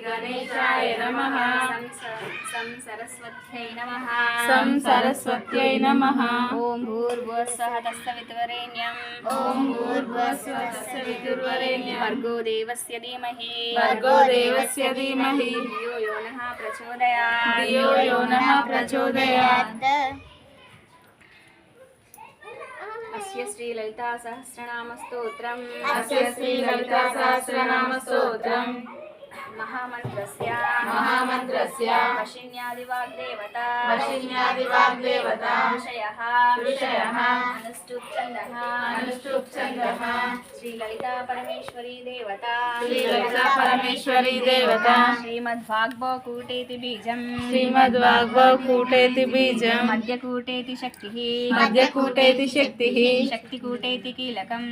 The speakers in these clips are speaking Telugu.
गणेशाय नमः। सं सरस्वत्यै नमः। सं सरस्वत्यै नमः। ॐ भूर्भुवः स्वः तत्सवितुर्वरेण्यं। ॐ भूर्भुवः स्वः तत्सवितुर्वरेण्यं। भर्गो देवस्य धीमहि। भर्गो देवस्य धीमहि। धियो यो नः प्रचोदयात्। धियो यो नः प्रचोदयात्। अस्य श्री ललिता सहस्रनाम स्तोत्रम्। अस्य श्री ललिता सहस्रनाम स्तोत्रम्। महामन्त्रस्य वशिन्यादिवाग्देवता ऋषयः अनुष्टुप् छन्दः श्री ललिता परमेश्वरी देवता श्रीमद्वाग्भवकूटेति बीजम् मध्यकूटेति शक्तिः शक्तिकूटेति कीलकम्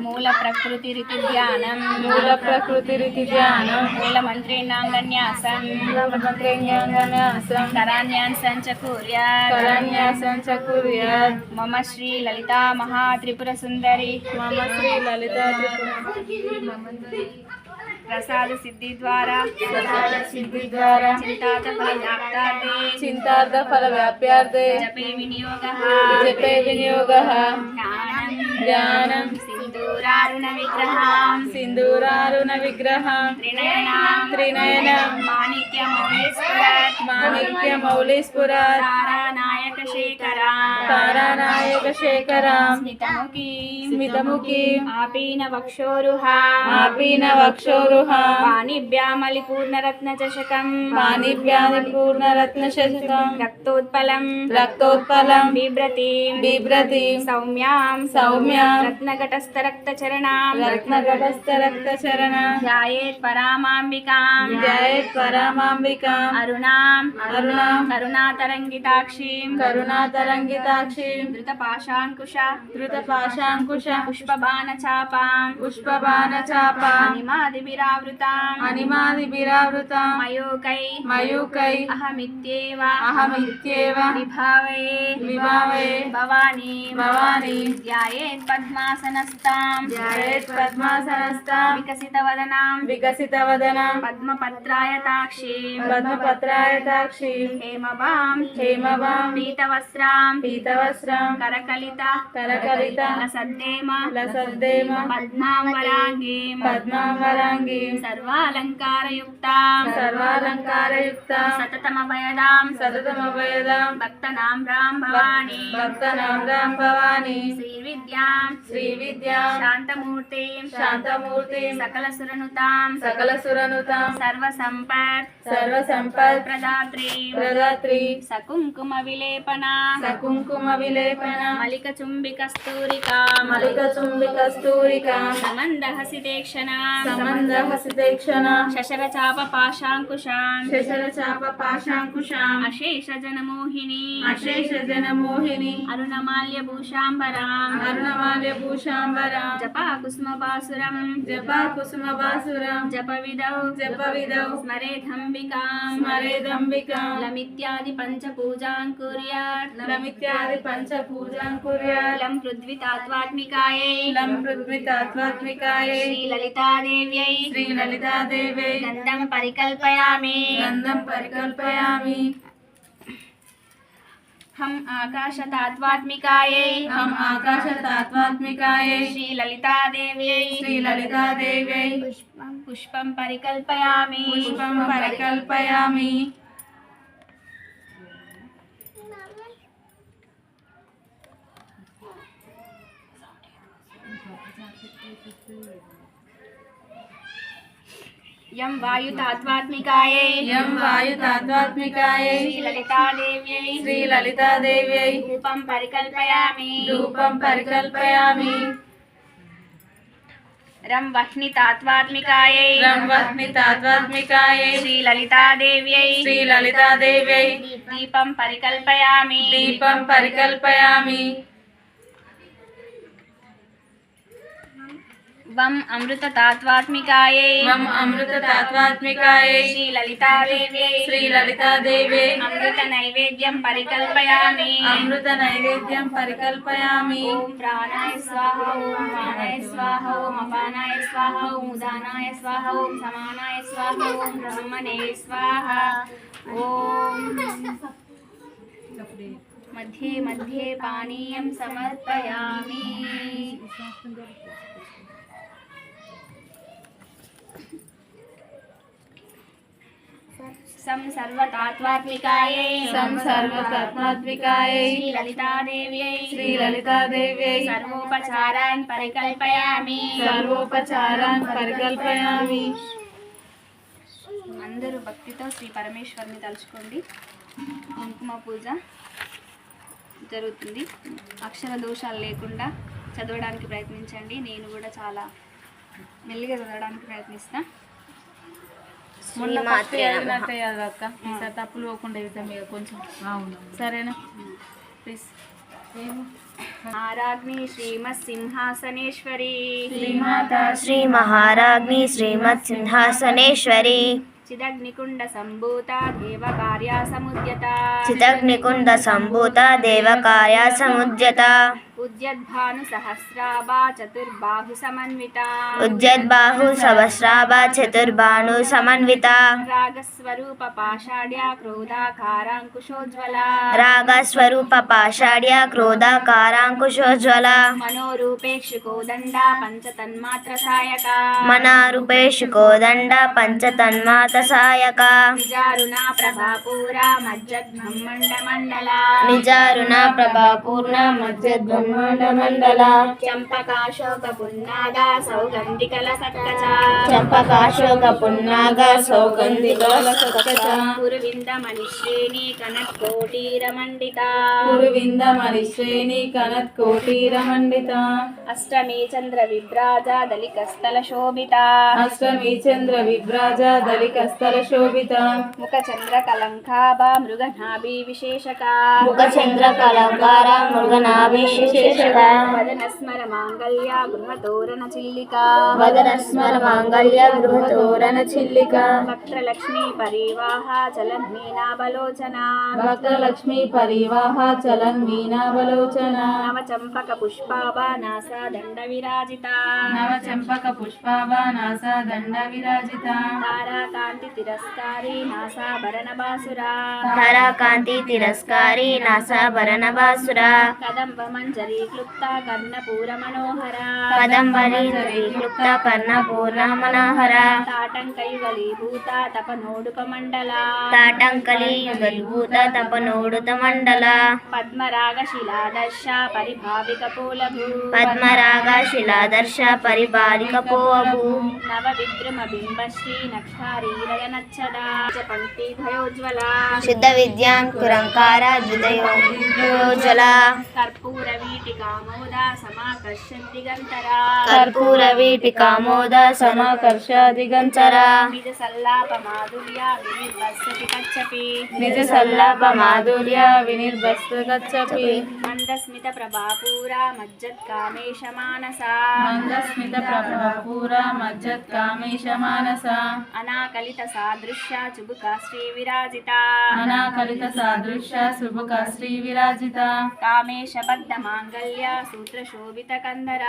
मूलप्रकृतिरिति ध्यानम् मूलमन्त्रेणाङ्गन्यासं करान्यासं च कुर्यात्। मम श्री ललिता महात्रिपुरसुन्दरी प्रसाद सिद्धि द्वारा चिंतार्थ फल व्याप्यार्थे जपे विनियोगः ज्ञानं सिन्दूरारुण विग्रहं त्रिनयनं माणिक्यमौलिस्फुरत् तारानायकशेखरां स्मितमुखी आपीनवक्षोरुहा पाणिभ्यामलिपूर्णरत्नचषकं रक्तोत्पलं बिभ्रतीं सौम्यां रत्नघटस्थरक्तचरणां ध्यायेत् परामाम्बिकां अरुणां करुणातरङ्गिताक्षीं धृतपाशाङ्कुश पुष्पबाणचापां अनिमादिभिरावृतां मयूकै अहमित्येव विभावये भवानी ध्यायेत् पद्मासनस्तां विकसितवदनां पद्मपत्रायताक्षीं हेमवां पीतवस्त्रां करकलित लसद्देम पद्मां वराङ्गीं सर्वालङ्कारयुक्तां सततमभयदां भक्तनां रां भवानी श्रीविद्यां शान्तमूर्तिं सकलसुरनुतां सर्वसम्पत् प्रदात्री सकुङ्कुमविलेपना मलिकचुम्बिकस्तूरिका समन्दहसितेक्षणा शशरचापपाशाङ्कुशाम् अशेषजनमोहिनी अरुणमाल्यभूषाम्बरां जपाकुसुमबासुरं जपविदौ स्मरेदम्बिकां लमित्यादि पंचपूजां कुर्यात् लं पृथ्वीतात्वात्मिकायै श्रीललितादेव्यै गन्धं परिकल्पयामि हम आकाशतात्वात्मिकायै श्रीललितादेव्यै पुष्पं परिकल्पयामि यं वायुतात्वात्मिकायै श्रीललितादेव्यै धूपं परिकल्पयामि रं वह्नितात्वात्मिकायै श्रीललितादेव्यै दीपं परिकल्पयामि వం అమృతతాత్వాత్మికాయై వం అమృతతత్వాత్మికాయై శ్రీ లలితాదేవ్యై శ్రీ లలితాదేవ్యై అమృత నైవేద్యం పరికల్పయామి. అమృత నైవేద్యం పరికల్పయామి. ఓం ప్రాణాయ స్వాహ, ఓం మానాయ స్వాహ, ఓం అపానాయ స్వాహ, ఓం ఉదానాయ స్వాహ, ఓం సమానాయ స్వాహ, ఓం బ్రహ్మణే స్వాహ. ఓం మధ్యే మధ్యే పానీయం సమర్పయామి. సం సర్వతాత్వాత్మికాయై సం సర్వతత్వాత్మికాయై శ్రీ లలితాదేవ్యై శ్రీ లలితాదేవ్యై సర్వోపచారాన్ పరికల్పయామి. సర్వోపచారాన్ పరికల్పయామి. అందరూ భక్తితో శ్రీ పరమేశ్వరుని తలుచుకోండి. కుంకుమ పూజ జరుగుతుంది. అక్షర దోషాలు లేకుండా చదవడానికి ప్రయత్నించండి. నేను కూడా చాలా మెల్లిగా చదవడానికి ప్రయత్నిస్తా. మొన్న ఫస్ట్ చదివినట్టే చదవక్క. ఈసారి తప్పులు పోకుండా అవుతాం ఇక కొంచెం. సరేనా? ప్లీజ్. ఆరాగ్ని శ్రీమత్ సింహాసనేశ్వరి శ్రీమాత శ్రీ మహారాజ్ఞి శ్రీమత్ సింహాసనేశ్వరి చిదగ్నికుండ సంభూత దేవ కార్యా సముద్యత చిదగ్నికుండ సంభూత దేవకార్య సముద్యత ఉద్యద్భాను సహస్రాభా చతుర్బాహు సమన్విత ఉజ్జద్బాహు సహస్రాభ చతుర్బాణు సమన్విత రాగస్వరూప పాషాఢ్య క్రోధాకారాంకుశోజ్వల రాగస్వరూప పాషాఢ్య క్రోధాకారాంకుశోజ్వల మనోరూపేక్షు కోదండ పంచతన్మాత్ర సాయక మనారూపేషు కోదండ పంచతన్మాత సాయక నిజారుణ ప్రభాపూర మజ్జద్బ్రహ్మండ మండల నిజారుణ ప్రభాపూర్ణ మధ్యద్బ్రహ్మాండ మండల చంపకాశోక పున్నాగ సౌగంధికల సత్కచ చంపకాశోక పున్నాగ సౌగంధికల సత్కచ పురువింద మణిశ్రేణి కనత్కోటీర మండిత కురువింద మరిశ్రేణి కనత్కోటీర మండిత అష్టమి చంద్ర విభ్రాజ దళికస్థల శోభిత అష్టమి చంద్ర విభ్రాజ దళికస్థల శోభిత ముఖ చంద్ర కలంకాభ మృగనాభి విశేషక ముఖచంద్ర కలంకార మృగనాభిషేషక వదన స్మర మాంగళ్య గృహతోరణ చిల్లిక వదనస్మర మాంగళ్య గృహతోరణ చిల్లిక వక్రలక్ష్మీ పరివాహ చలన్ మీనాబలోచన భక్తలక్ష్మి పరివాహ చలన్ మీనావలోచన నవ చంపక పుష్పాభ నాసా దండ విరాజిత నవ చంపక పుష్పాభానాస దండ విరాజిత తారాకాంతి తిరస్కారి నాసాభరణ బాసురా తారాకాంతి తిరస్కారి నాసాభరణ బాసుర కదంబ మంజరీ క్లుప్త కర్ణపూర మనోహర కదంబరి క్లుప్త కర్ణపూర్ణ మనోహర తాటంకయుగలీభూత తపనోడుప మండల తాటంకలి యుగల్భూత తపనోడుత మండల పద్మరాగ శిలాదర్శ పరిభావిక పూలభూ పద్మరాగ శిలాదర్శ పరిబాలిక పోవభూ నవ విద్రుమ బింబశ్రీ నక్షారీరగ నచ్చద పంక్తి భయోజ్వల శుద్ధ విద్యాం కురంకార ద్వితయోజ్వల కర్పూర వీటికామోద సమాకర్షంతి గంతర కర్పూర వీటికామోద సమాకర్ష దిగంచర నిజ సల్లాప మాధుర్య వినిర్వసతి కచ్చపి నిజ సల్లాప మాధుర్య వినిర్భస్త గచ్చపి మందస్మిత ప్రభాపూర మజ్జత్ కామేశ మానస మందస్మిత ప్రభాపూర మజ్జత్ కామేశ మానస అనాకలిత సాదృశ్య చుబుక శ్రీ విరాజిత అనాకలిత సాదృశ్య శుభక శ్రీ విరాజిత కామేశ బద్ధ మాంగళ్య సూత్ర శోభిత కందర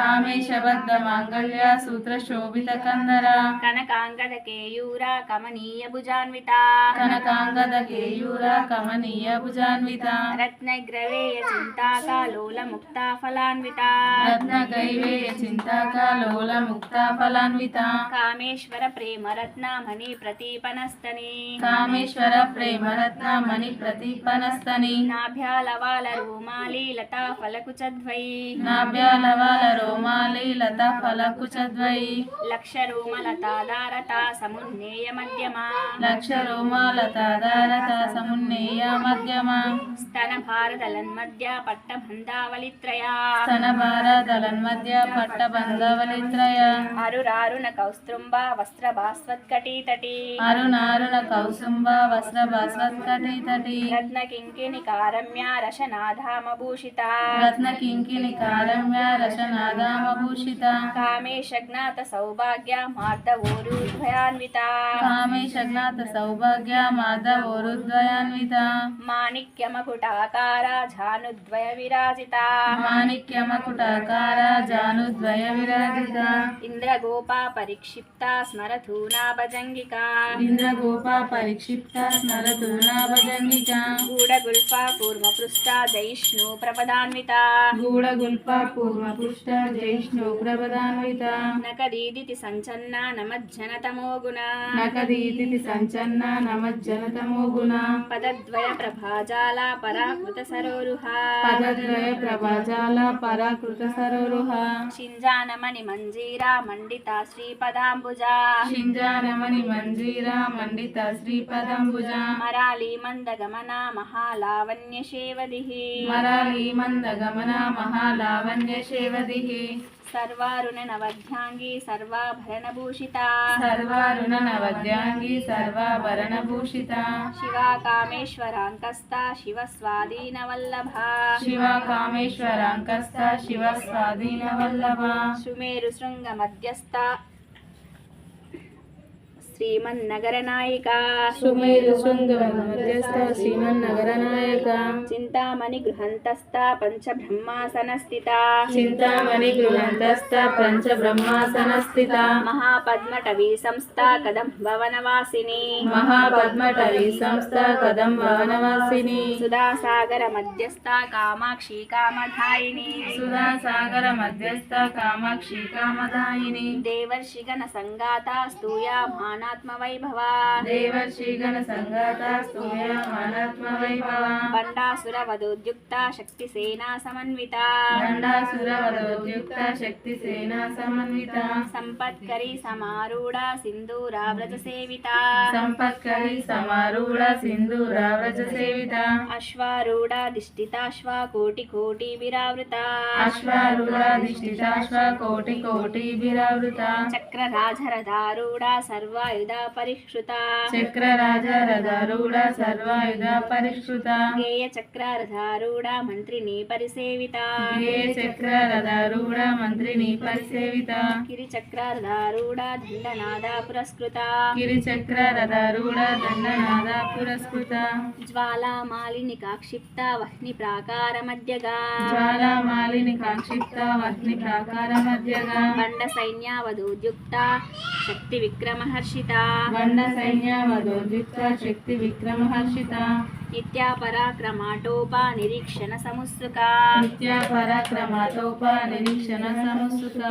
కామేశబద్ధ మాంగళ్య సూత్ర శోభిత కందర కనకాంగద కేయూర కమనీయ భుజాన్విత కనకాంగద కేయూర కమనీయ భుజాన్విత రత్నగ్రవేయ చింతాకాలోల ముక్త ఫలాన్విత రత్న కైవేయ చింతాకాలోల ముక్త ఫలాన్విత కామేశ్వర ప్రేమ రత్నమణి ప్రతీపనస్తని కామేశ్వర ప్రేమరత్న మణి ప్రతిపనస్తని నాభ్యాలవాల రోమాలి లతా ఫలకుచద్వై నాభ్యాలవాల రోమాలి లత ఫలకుచద్వై లక్ష రోమలతాదారత సమున్నేయ మధ్యమ లక్ష రోమాలతాదారత సమున్నేయ మధ్యమ స్తన భారతలన్మధ్య పట్టబంధావళిత్రయ స్తన భారతలన్మధ్య పట్టబంధవలిత్రయ అరురారుణ కౌస్తుభ వస్త్ర భాస్వత్కటీతటి అరుణారుణ కౌసుంబ వస్త్ర భాస్వత్కటితటి రత్న కింకిణి కారమ్య రశనాధామ భూషిత రత్న కింకిణి కారమ్య రసనాదామభూషిత కామేశజ్ఞాత సౌభాగ్య మార్దవోరుద్భయాన్విత కామేశజ్ఞాత సౌభాగ్య మాధవోరుద్వయాన్విత మాణిక్యమకుటాకార జానుద్వయ విరాజిత మాణిక్యమకుటాకార జానుద్వయ విరాజిత ఇంద్రగోపా పరిక్షిప్త స్మరథూనా భజంగిక ఇంద్రగోపా పరిక్షిప్త స్మరతూనా భజంగిక గూఢగుల్ఫా కూర్మపృష్ట జైష్ణు ప్రపదాన్విత గూఢగుల్ప పూర్వపుష్ట జైష్ణు ప్రపదాన్విత నకదీదితి సంచన్న నమజ్జనతమో గుణ నకదీతి సంచన్న నమజ్జనతమో గుణ పదద్వయ ప్రభాజాల పరాకృత సరోరుహ పదద్వయ ప్రభాజాల పరాకృత సరోరుహ షింజానమణి మంజీరా మండిత శ్రీపదాంబుజ షింజానమణి మంజీరా మండిత శ్రీపదంబుజ మరాళీ మందగమన మహాలావణ్య శేవదిః మరాళీ మందగమన మహాలావణ్య శేవదిః సర్వారుణ నవధ్యాంగి సర్వాభరణభూషిత సర్వారుణ నవద్యాంగి సర్వాభరణభూషిత శివా కామేశ్వరాంకస్త శివ స్వాధీన వల్లభ శివ కామేశ్వరాంకస్త శివ స్వాధీన వల్లభ సుమేరు శృంగ మధ్యస్థ శ్రీమన్నగర నాయిక సుమేరు శృంగ మధ్యస్థ శ్రీమన్నగర నాయక చింతామణి గృహంతస్థ పంచబ్రహ్మాసన స్థిత చింతామణి గృహంతస్థ పంచ బ్రహ్మాసన స్థిత మహాపద్మటవీ సంస్థ కదం భవనవాసిని మహాపద్మటవి సంస్థ కదం భవనవాసిని సుధాసాగర మధ్యస్థ కామాక్షి కామధాయిని సుధాసాగర మధ్యస్థ కామాక్షి కామదాయిని దేవర్షిగణ సంగాత స్తూయా మానాత్మ వైభవ దేవర్షిగణ సంగాత స్తూయ మానాత్మ వైభవ బండాసుర వదోద్యుక్త శక్తి సేనా సమన్విత దండాసుర వదోద్యుక్త శక్తి సేనా సమన్విత సంపత్కరి సమారూఢ సింధూరావ్రజ సేవిత సంపత్కరి సమారూఢ సింధూరావ్రజ సేవిత అశ్వారూఢ దిష్టితాశ్వ కోటి కోటి విరావృత అశ్వారూఢ దిష్టితాశ్వ కోటి కోటి విరావృత చక్రరాజరధారూఢ సర్వాయుధ పరిష్కృత చక్రరాజ రథారూఢ సర్వాయుధ పరిష్కృత గేయ చక్రరధారూఢ మంత్రిని పరిసేవిత ఏ చక్ర రథారూఢ మంత్రిని పరిసేవిత గిరి చక్రరధారూఢ దండనాద పురస్కృత గిరి చక్ర రథారూఢ దండనాద పురస్కృత జ్వాలామాలిని కాక్షిప్త వహ్ని ప్రాకార మధ్యగా జ్వాలామాలిని కాక్షిప్త వహ్ని ప్రాకార మధ్యగా బండ సైన్యావధోద్యుక్త శక్తి విక్రమహర్షిత బండ సైన్య వదోద్యుక్త శక్తి విక్రమహర్షిత నిత్యా పరాక్రమాటోపా నిరీక్షణ సముత్సుక నిత్య పరాక్రమాటోప నిరీక్షణ సముత్సుక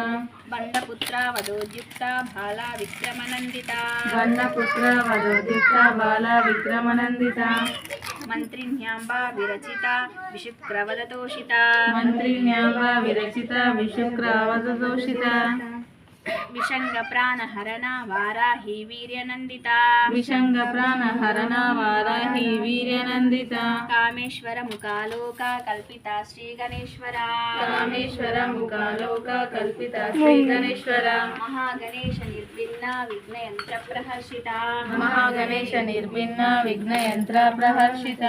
బండపుత్ర వదోద్యుక్త బాలా విక్రమనందిత బండపుత్ర వదోద్యుక్త బాల విక్రమనందిత మంత్రిణ్యాంబ విరచిత విశుక్రవదతోషిత మంత్రిణ్యాంబ విరచిత విశుక్రావతోషిత విషంగ ప్రాణహరణ వారాహి వీర్యనందిత విషంగ ప్రాణహరణ వారాహి వీర్యనందిత కామేశ్వర ముఖాలోక కల్పిత శ్రీ గణేశ్వర కామేశ్వర ముఖాలోక కల్పిత శ్రీ గణేశ్వర మహాగణేశ నిర్విఘ్న విఘ్నయంత్ర ప్రహర్షిత మహాగణేశ నిర్భిన్న విఘ్న యంత్ర ప్రహర్షిత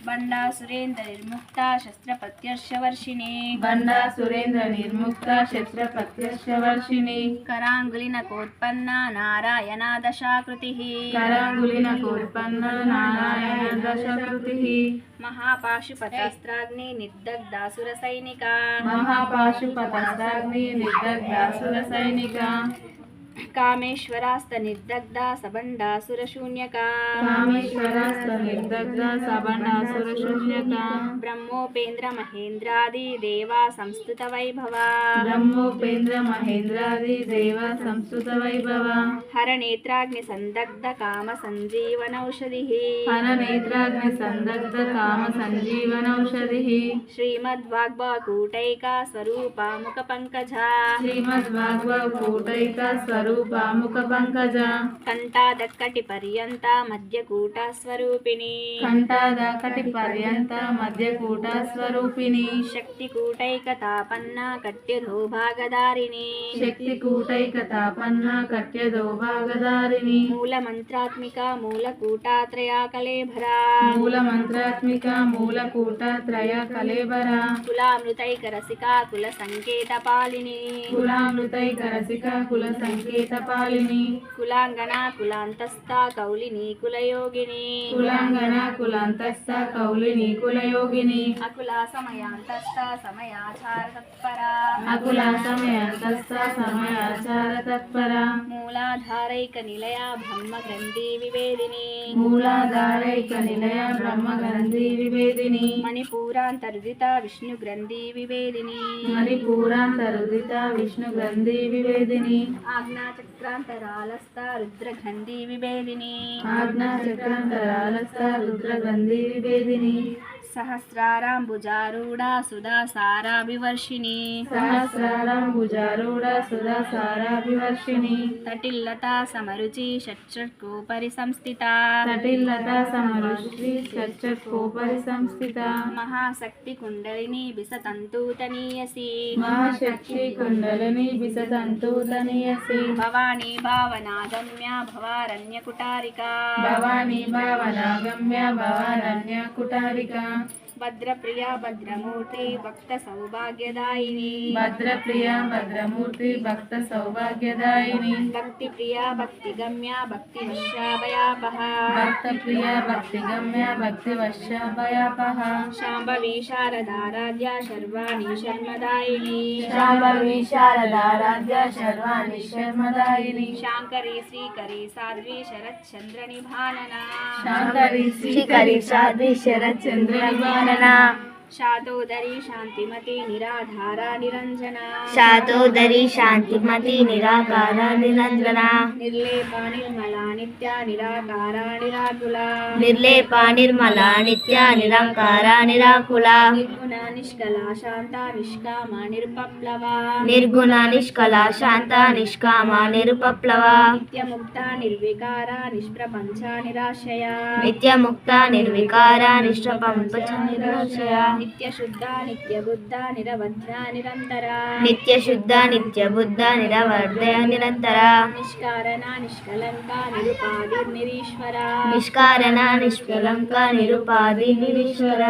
బండా సురేంద్ర నిర్ముక్త శస్త్రపత్యర్షవర్షిణి బండా సురేంద్ర నిర్ముక్త శస్త్రపత్యర్షవర్షిణి करांगुलिन कोत्पन्ना नारायणा दशाकृतिः करांगुलिन कोत्पन्न नारायण दशकृतिः महापाशुपतास्त्राग्नि निर्दग्धासुर सैनिका महापाशुपतास्त्राग्नि निर्दग्धासुर सैनिका कामेश्वरास्त निर्दग्ध सबंडासुर शून्यका कामेश्वरास्त निर्दग्ध सबंडासुर शून्यका ब्रह्मोपेन्द्र महेन्द्रादि देवा संस्तुत वैभव ब्रह्मोपेन्द्र महेन्द्रादि देव संस्तुत वैभव हर नेत्राग्नि संदग्ध काम संजीवनौषधिः हर नेत्राग्नि संदग्ध काम संजीवनौषधिः श्रीमद्वाग्भवकूटैका स्वरूपा मुख पंकजा श्रीमद्भागवत कूटैका స్వరూప ముఖ పంకజ కంఠాదక్కటి పర్యంత మధ్యకూట స్వరూపిణి కంఠాదకటి పర్యంత మధ్యకూట స్వరూపిణి శక్తి కూటైక తాపన్న కట్యధో భాగదారిణి శక్తి కూటైక తాపన్న కట్యదో భాగదారిణి మూల మంత్రాత్మిక మూల కూటాత్రయా కలేభరా మూల మంత్రాత్మిక మూల కూట త్రయ కలేబర కులామృతైక రసిక కుల సంకేత పాలిని కులామృతైక రసిక కుల సంకేత పాలిని కులాంగన కులాంతస్థ కౌలిని కులయోగిని కులాంగన కులాంతస్థ కౌలిని కులయోగిని అకుల సమయాంతస్థ సమయాచార తత్పరా అకుల సమయంతస్థ సమయాచార తత్పర మూలాధారైక నిలయ బ్రహ్మ గ్రంథి వివేదిని మూలాధారైక నిలయ బ్రహ్మ గ్రంథి వివేదిని మణిపూరాంతర్జిత విష్ణు గ్రంథి వివేదిని మణిపూరాంతరుదిత విష్ణు గ్రంథి వివేదిని ఆజ్ఞాచక్రాంతరాలస్థ రుద్రగ్రంథి వివేదిని ఆజ్ఞా చక్రాంతరాలస్థ రుద్ర గ్రంథి వివేదిని సహస్రారాంబుజారూఢ సుధాసారాభివర్షిణి సహస్రారంభుజారూఢ సుధాసారాభివర్షిణి తటిల్లత సమరుచి షట్కోపరి సంస్థిత తటిల్లత సమరుష్టి చర్చకోపరి సంస్థిత మహాశక్తి కుండలిని బిసతంతూతనీయసి మహాశక్తి కుండలిని బిసతంతూతనీయసి భవానీ భావనాగమ్య భవారణ్యకుటారిక భవానీ భావనాగమ్య భవారణ్య కుటారిక భద్రప్రియ భద్రమూర్తి భక్త సౌభాగ్యదాయిని భద్రప్రియ భద్రమూర్తి భక్త సౌభాగ్యదాయిని భక్తి ప్రియ భక్తి గమ్య భక్తి వశ్యాభయాపహ భక్త ప్రియ భక్తి గమ్య భక్తి వశ్యాభయాపహ శాంభవి శారదారాధ్య శర్వాణి శర్మదాయిని శాంభవి శారదారాధ్య శర్వాణి శర్మదాయిని శాంకరి శ్రీకరి సాధ్వి శరత్చంద్ర నిభానన శాంకరి శ్రీకరి సాధ్వి శరత్చంద్ర నిభానన శాతోదరి శాంతిమతి నిరాధార నిరంజన శాతోదరి శాంతిమతి నిరాకార నిరంజన నిర్లేప నిర్మల నిత్య నిరాకార నిరాకుల నిర్లేప నిర్మల నిత్య నిరంకార నిరాకుల నిర్గుణ నిష్కల శాంత నిష్కామ నిరుపప్లవ నిర్గుణ నిష్కల శాంత నిష్కామ నిరుపప్లవ నిత్యముక్త నిర్వికార నిష్ప్రపంచ నిరాశయ నిత్యముక్త నిర్వికార నిష్ప్రపంచ నిరాశయ నిత్య శుద్ధ నిత్య బుద్ధ నిరవధ్య నిరంతర నిత్య శుద్ధ నిత్య బుద్ధ నిరవర్ధయ నిరంతర నిష్కారణ నిష్కలంక నిరుపాధి నిరీశ్వర నిష్కారణ నిష్కలంక నిరుపాధి నిరీశ్వర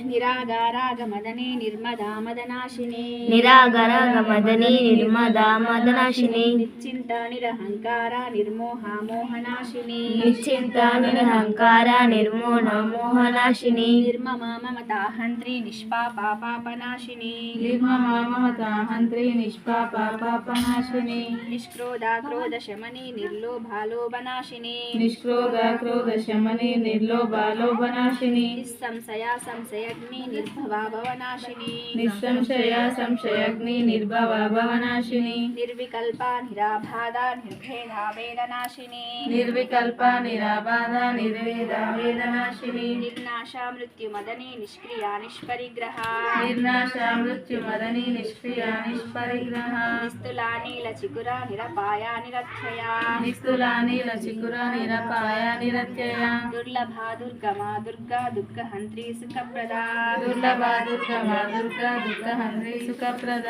నిరాగారాగమదనే నిర్మదా మదనాశిని నిరాగర గమదని నిర్మదా మదనాశిని నిశ్చింత నిరహంకార నిర్మోహ మోహనాశిని నిశ్చింత నిరహంకార నిర్మోహ మోహనాశిని నిర్మమ మమతాహంత్రి నిష్పాప పాపనాశిని నిర్మమా మమతాహంత్రి నిష్పాప పాపనాశిని నిష్క్రోధ క్రోధ శమని నిర్లోభాలోభనాశిని నిష్క్రోధ క్రోధ శమని నిర్లోభాలోభనాశిని నిస్సంశయ సంశయగ్ని నిర్భవా భవనాశిని నిస్సంశయ సంశయగ్ని నిర్భవ భవనాశిని నిర్వికల్ప నిరాబాధ నిర్భేద వేదనాశిని నిర్వికల్ప నిరాబాధ నిర్వేద వేదనాశిని నిర్నాశ మృత్యుమదని నిష్క్రియ నిష్పరిగ్రహ నిర్నాశ మృత్యుమదని నిష్క్రియ నిష్పరిగ్రహ నిస్తులాని లచికుర నిరపాయ నిరక్షయ నిస్తులాని లచికుర నిరపాయ నిరత్యయ దుర్లభ దుర్గమా దుర్గా దుఃఖహంత్రి సుఖప్రదా దుర్లభ దుర్గమ దుర్గా దుఃఖహంత్రి సుఖప్రద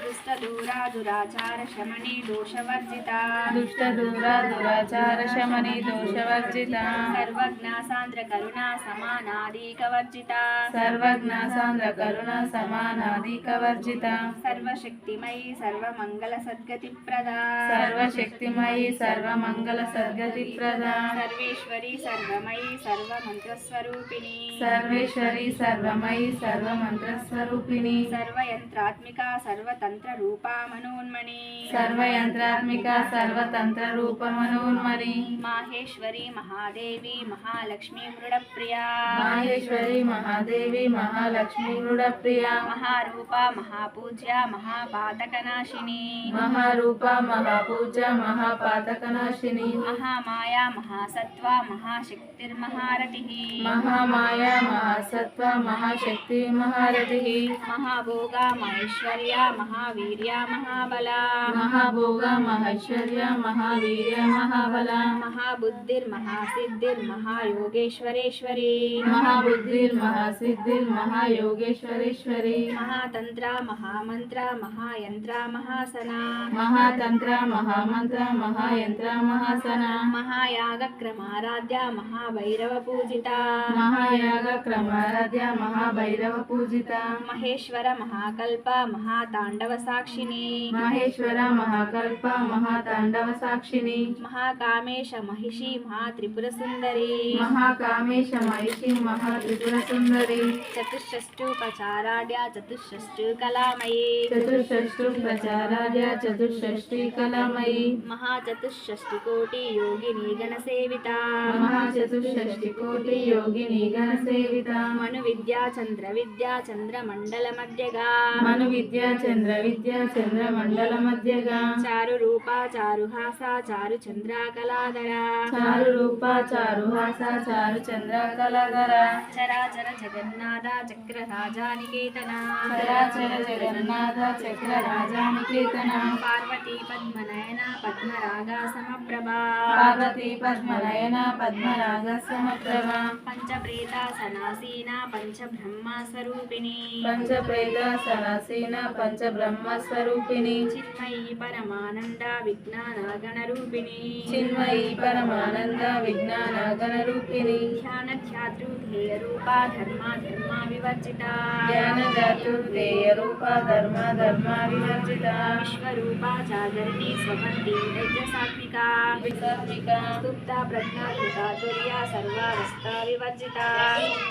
దుష్ట దూరా దురాచార శమని దోషవర్జిత దుష్ట దూర దురాచార శమని దోషవర్జిత సర్వజ్ఞ సాంద్ర కరుణ సమానాధికవర్జిత సర్వజ్ఞ సాంద్ర కరుణ సమానాధికవర్జిత సర్వశక్తిమయి సర్వమంగళ సద్గతి ప్రదా సర్వశక్తిమయి సర్వమంగళ సద్గతి ప్రద సర్వేశ్వరి సర్వమయి సర్వమంత్రస్వరూపిణి సర్వేశ్వరి సర్వమయి సర్వమంత్రస్వరూపిణి సర్వయంత్రాత్మిక సర్వతంత్ర రూపా మనోన్మణి సర్వయంత్రాత్మిక సర్వతంత్ర రూపమనోన్మణి మాహేశ్వరి మహాదేవి మహాలక్ష్మి మృడప్రియా మాహేశ్వరి మహాదేవి మహాలక్ష్మి మృడప్రియ మహారూప మహాపూజ్య మహాపాతకనాశిని మహారూప మహాపూజ మహాపాతకనాశిని మహామాయా మహాసత్వ మహాశక్తిర్మహారతి మహామాయా మహాసత్వ महासत्त्वा महाशक्ति महारथिः महाभोगा महेश्वर्या महावीर्या महाबला महाभोगा महेश्वर्या महावीर्या महाबला महाबुद्धिर्महासिद्धिर्महायोगेश्वरेश्वरी महाबुद्धिर्महासिद्धिर्महायोगेश्वरेश्वरी महातंत्रा महामंत्रा महायंत्रा महासना महातंत्र महामंत्र महायंत्र महासना महायागक्रमाराध्या महाभैरव पूजिता महायाग क्रमाराध्या महाभैरव पूजिता महेश्वर महाकल्प महातांडव साक्षिणी महेश्वर महाकल्प महातांडव साक्षिणी महाकामेश महिषी महात्रिपुर सुंदरी महाकामेश महिषी महात्रिपुर सुंदरी चतुष्षष्टुपचाराढ्या चतुष्षष्टुकलामयी चतुष्षष्टि प्रचारार्या चतुष्षष्टि कलामयी महाचतुष्षष्टिकोटि योगिनी गणसेविता महाचतुष्षष्टि कोटि योगिनी गण सेविता मनु विद्या चंद्र मंडल मध्यगा मनु विद्या चंद्र मंडल मध्यगा चारु रूपा चारुहासा चारु चंद्रा कलाधरा चारु रूपा चारुहासा चारु चंद्र कलाधरा चराचर जगन्नाथ चक्र राजा निकेतना चराचर जगन्नाथ चक्र राजा निकेतना पार्वती पद्मनयना पद्मरागा समप्रभा पार्वती पद्मनयना पद्मराग समप्रभा पंचप्रेता सनासीना पंच ब्रह्मा स्वरूपिणी पंचप्रेत सनासीना पंच ब्रह्म स्वरूपिणी चिन्मयी परमानंद विज्ञान गणरूपिणी चिन्मयी परमानंद विज्ञान गणरूपिणी ध्यान ध्यातृधेय रूपा धर्मा विवर्जिता ज्ञान जातुर्देय रूपा धर्म विवर्जिता विश्वरूपा जागरणी स्वपन्ती दैत्यसात्विका विसात्विका सुप्ता प्रज्ञात्मिका तुर्या सर्वावस्था विवर्जिता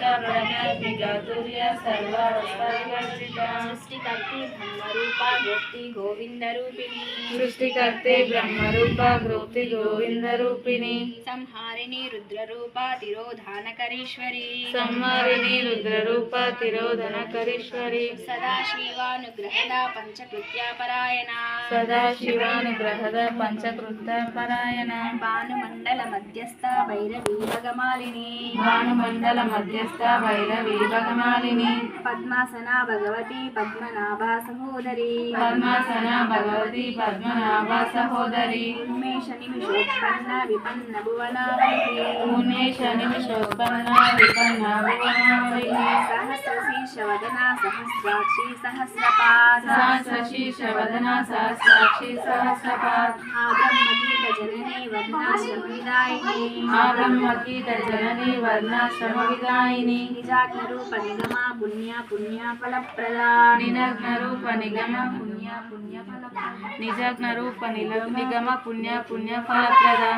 प्रज्ञात्मिका तुर्य सर्वावस्था विवर्जिता सृष्टिकर्ती ब्रह्मरूपा गोप्ति गोविंद रूपिणी सृष्टिकर्ते ब्रह्मरूपा गृप्ति गोविंद रूपिणी संहारिणी रुद्ररूपा तिरोधानकरीश्वरी संहारिणी रुद्ररूपा तिरोधनकरीश्वरी सदाशिवानुग्रहदा पंचकृत्या परायणा सदाशिवानुग्रहद पंचकृत्य परायण भानुमण्डल मध्यस्थ भैरवी भगमालिनी भानुमण्डल मध्यस्थ भैरवी भगमालिनी पद्मासना भगवती पद्मनाभा सहोदरी पद्मासना भगवती पद्मनाभा सहोदरी उन्मेष निमिषोत्पन्न विपन्न भुवनावली उन्मेष निमिषोत्पन्ना विपन्ना भुवनावलिः सहस्रशीर्षवदना सहस्राक्षी सहस्रपाद सहस्रशीर्षवदना सहस्राक्षी सहस्रपाद आब्रह्मकीटजननी वर्णाश्रमविदायिनी आब्रह्मकीटजननी वर्णाश्रमविदायिनी निजाग्नरूप निगमा पुण्या फलप्रदा निनग्नरूप निगम निजग्नरूप निगम पुण्य फलप्रदा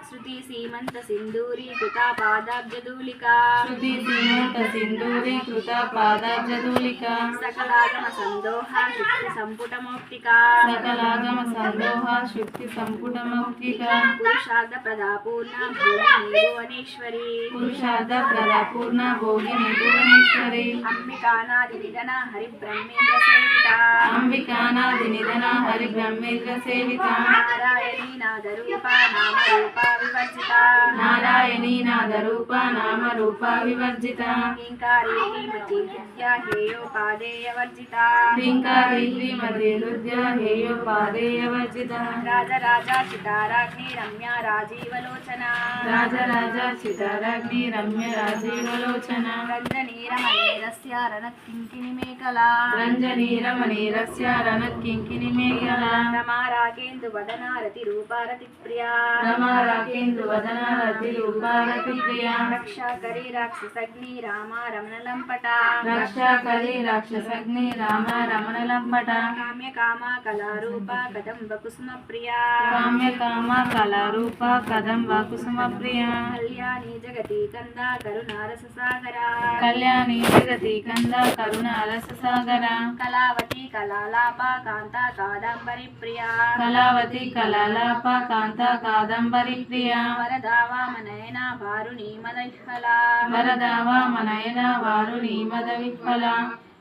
श्रुति सीमंत सिंदूरी कृता पादाब्जधूलिका श्रुति सीमंत सिंदूरी कृता पादाब्जधूलिका सकलागम संदोहा शुक्ति संपुटमौक्तिका सकलागम संदोहा शुक्ति संपुटमौक्तिका पुरुषार्थ प्रदा पूर्ण भोगिनी भुवनेश्वरी पुरुषार्थ प्रदा पूर्ण भोगिनी भुवनेश्वरी अंबिकानादि निधन हरि ब्रह्मेन्द्र सेविता अंबिकानादि निधन हरि ब्रह्मेन्द्र सेविता नारायणी नाद रूपा नाम रूपा विवर्जिता नारायणी नाद रूपा नाम रूपा विवर्जिता ह्रींकारी ह्रीमती हृद्या हेयोपादेय वर्जिता ह्रींकारी ह्रीमती हृद्या हेयोपादेय वर्जिता राजराजा चिताराग्नि रम्या राजीवलोचना राजराजा चिताराग्नि रम्य राजीवलोचना रञ्जनीरमणीरस्य रणकिङ्किणिमेखला रञ्जनीरमणीरस्य रणकिङ्किणिमेखला रमाराकेन्दुवदना रतिरूपा रतिप्रिया रमाराकेन्दुवदना रतिरूपा रतिप्रिया रक्षाकरी राक्षसग्नि रामा रमणलम्पटा रक्षाकरी राक्षसग्नि राम रमणलम्पटा काम्यकामा कलारूपा कदम्बकुसुमप्रिया काम्यकामा कलारूपा कदम्ब कुसुमप्रिया कल्याणी जगति कंदा करुणारससागरा कल्याणी जगति कंद करुणारससागरा कलावती कलालापा कांता कादम्बरी प्रिया कलावती कलालापा कांता कादम्बरी प्रिया वरदा वामनयना वारुणी मदविह्वला वरदा वामनयना वारुणी मदविह्वला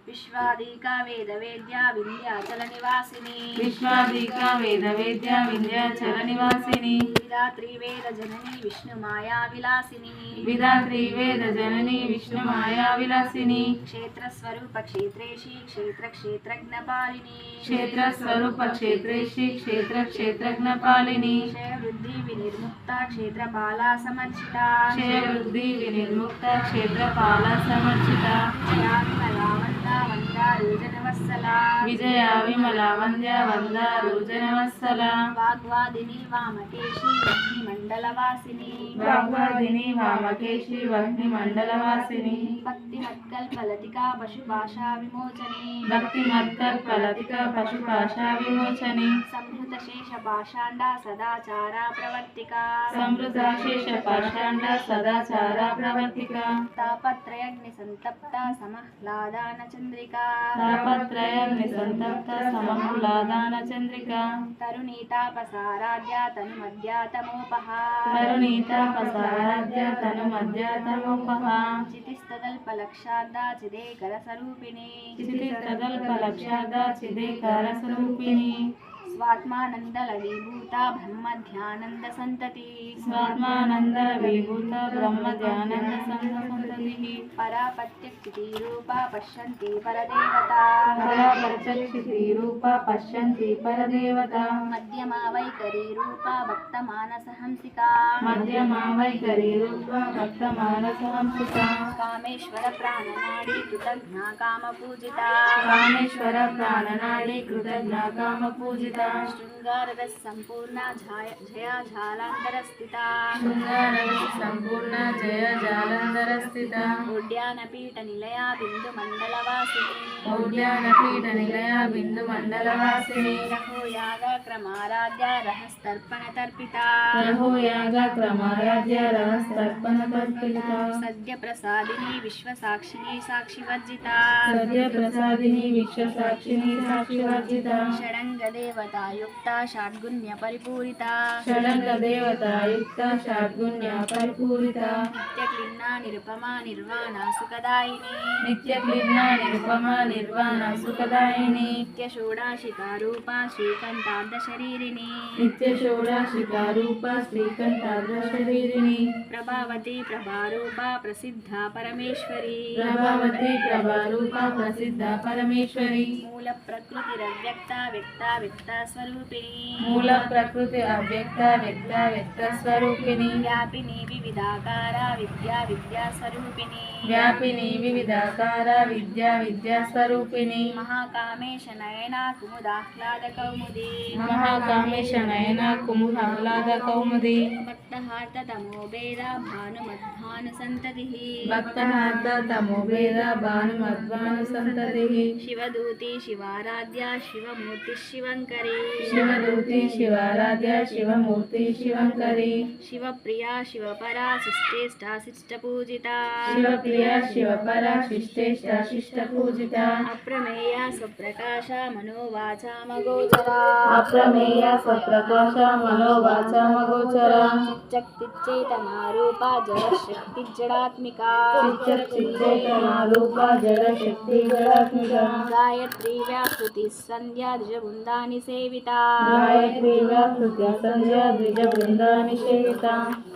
విశ్వాదీకా వేద వేద్యా వింధ్యాచల నివాసిని విశ్వాదీకా వేద వేద్య వింధ్యాచల నివాసిని విధాత్రి వేద జనని విష్ణు మాయా విలాసిని విధాత్రి వేద జనని విష్ణు మాయా విలాసిని క్షేత్ర స్వరూప క్షేత్రేషి క్షేత్ర క్షేత్రజ్ఞ పాలిని క్షేత్ర స్వరూప క్షేత్రేషి క్షేత్ర క్షేత్రజ్ఞ పాలిని క్షయ వృద్ధి వినిర్ముక్త క్షేత్రపాలా సమర్చిత క్షయ వృద్ధి వినిర్ముక్త క్షేత్రపాల సమర్చిత విజయ విమల వంద్య వందారుజనవత్సల వాగ్వాదిని వామకేశి వహ్ని మండలవాసిని వాగ్వాదిని వామకేశి వహ్ని మండలవాసిని భక్తి మత్కల్పలతికా పశుపాశా విమోచని భక్తి మత్కల్పలతిక పశుపాశా విమోచని సంహృత శేష పాషాండా సదాచారా ప్రవర్తిక సంవృత శేష పాషాండ సదాచార ప్రవర్తిక తాపత్రయగ్ని సంతప్త సమహ్లాదాన చంద్రిక తాపత్రయాన్ని సంతప్త సమహ్లాదాన చంద్రిక తరుణీతాపసారాధ్య తను మధ్యాతమోపహ తరుణీతాపసారాధ్య తను మధ్యాతమోపహ చితిస్తదల్పలక్షార్ధ చిదేకర స్వరూపిణి చితిస్తదల్పలక్షార్ధ చిదేకర స్వరూపిణి స్వాత్మానందల విభూత బ్రహ్మ ధ్యానంద సంతతి స్వాత్మానంద విభూత బ్రహ్మ ధ్యానంద సంతతి పరాపత్యక్షితి రూప పశ్యంతి పరదేవత పరాపత్యక్షితి రూప పశ్యంతి పరదేవత మధ్యమా వైఖరి రూప భక్త మానస హంసిక మధ్యమా వైఖరి రూప భక్త మానస హంసిక కామేశ్వర ప్రాణనాడి కృతజ్ఞ కామ పూజిత కామేశ్వర ప్రాణనాడి కృతజ్ఞ కామ పూజిత శృంగారరస సంపూర్ణ జయా జాలాంతర స్థిత శృంగారరస సంపూర్ణ జయ జాలంధర స్థిత ఉడ్యాన పీఠ నిలయ బిందు మండలవాసిని ఔడ్యాన పీఠ నిలయ బిందు మండలవాసిని రహోయాగ క్రమారాధ్య రహస్తర్పణ తర్పిత రహోయాగ క్రమారాధ్య రహస్తర్పణ తర్పిత సద్య ప్రసాదిని విశ్వసాక్షిని సాక్షివర్జిత సద్య ప్రసాదిని విశ్వసాక్షిని సాక్షివర్జిత షడంగ దేవతాయుక్త షడ్గుణ్య పరిపూరిత షడంగ దేవతాయుక్త షడ్గుణ్య పరిపూరిత నిత్యక్లిన్నా నిరుపమా నిర్వాణ సుఖదాయిని నిత్యక్లిన్న నిరుపమ నిర్వాణ సుఖదాయిని నిత్య షోడాశికా రూప శ్రీకంఠార్ధ శరీరిణి నిత్య షోడాశికా రూప శ్రీకంఠార్ధ శరీరిణి ప్రభావతి ప్రభారూప ప్రసిద్ధ పరమేశ్వరి ప్రభావతి ప్రభారూప ప్రసిద్ధ పరమేశ్వరి మూల ప్రకృతిరవ్యక్త వ్యక్త వ్యక్త స్వరూపిణి మూల ప్రకృతి అవ్యక్త వ్యక్త వ్యక్త స్వరూపిణి వ్యాపిని వివిధాకార విద్యా విద్యా స్వరూపిణి వ్యాపిని వివిధాకార విద్యా విద్యా స్వరూపిణి మహాకామేశ నయన కుముదాహ్లాద కౌముది మహాకామేశ నయన కుముదాహ్లాద కౌముది భక్తహార్త తమోభేద భానుమద్భాను సంతతి భక్తహార్ద తమోభేద భానుమద్వాను సంతతి శివదూతి శివారాధ్య శివమూర్తి శివంకరి శివదూతి శివారాధ్య శివమూర్తి శివంకరి శివప్రియా శివపరా శిష్టేష్టా శిష్ట పూజిత శివప్రియ శివపర శిష్టేష్ట శిష్ట పూజిత అప్రమేయ స్వప్రకాశ మనోవాచామగోచర అప్రమేయ స్వప్రకాశ మనోవాచామగోచర చక్తిచైతనారూప జడశక్తి జడాత్మిక చిత్తచేతనారూప జడ శక్తి జడాత్మిక గాయత్రీ వ్యాకృతి సంధ్యా ద్విజబృందాని సేవిత గాయత్రీ వ్యాకృత్య సంధ్యా ద్విజ బృందాని సేవిత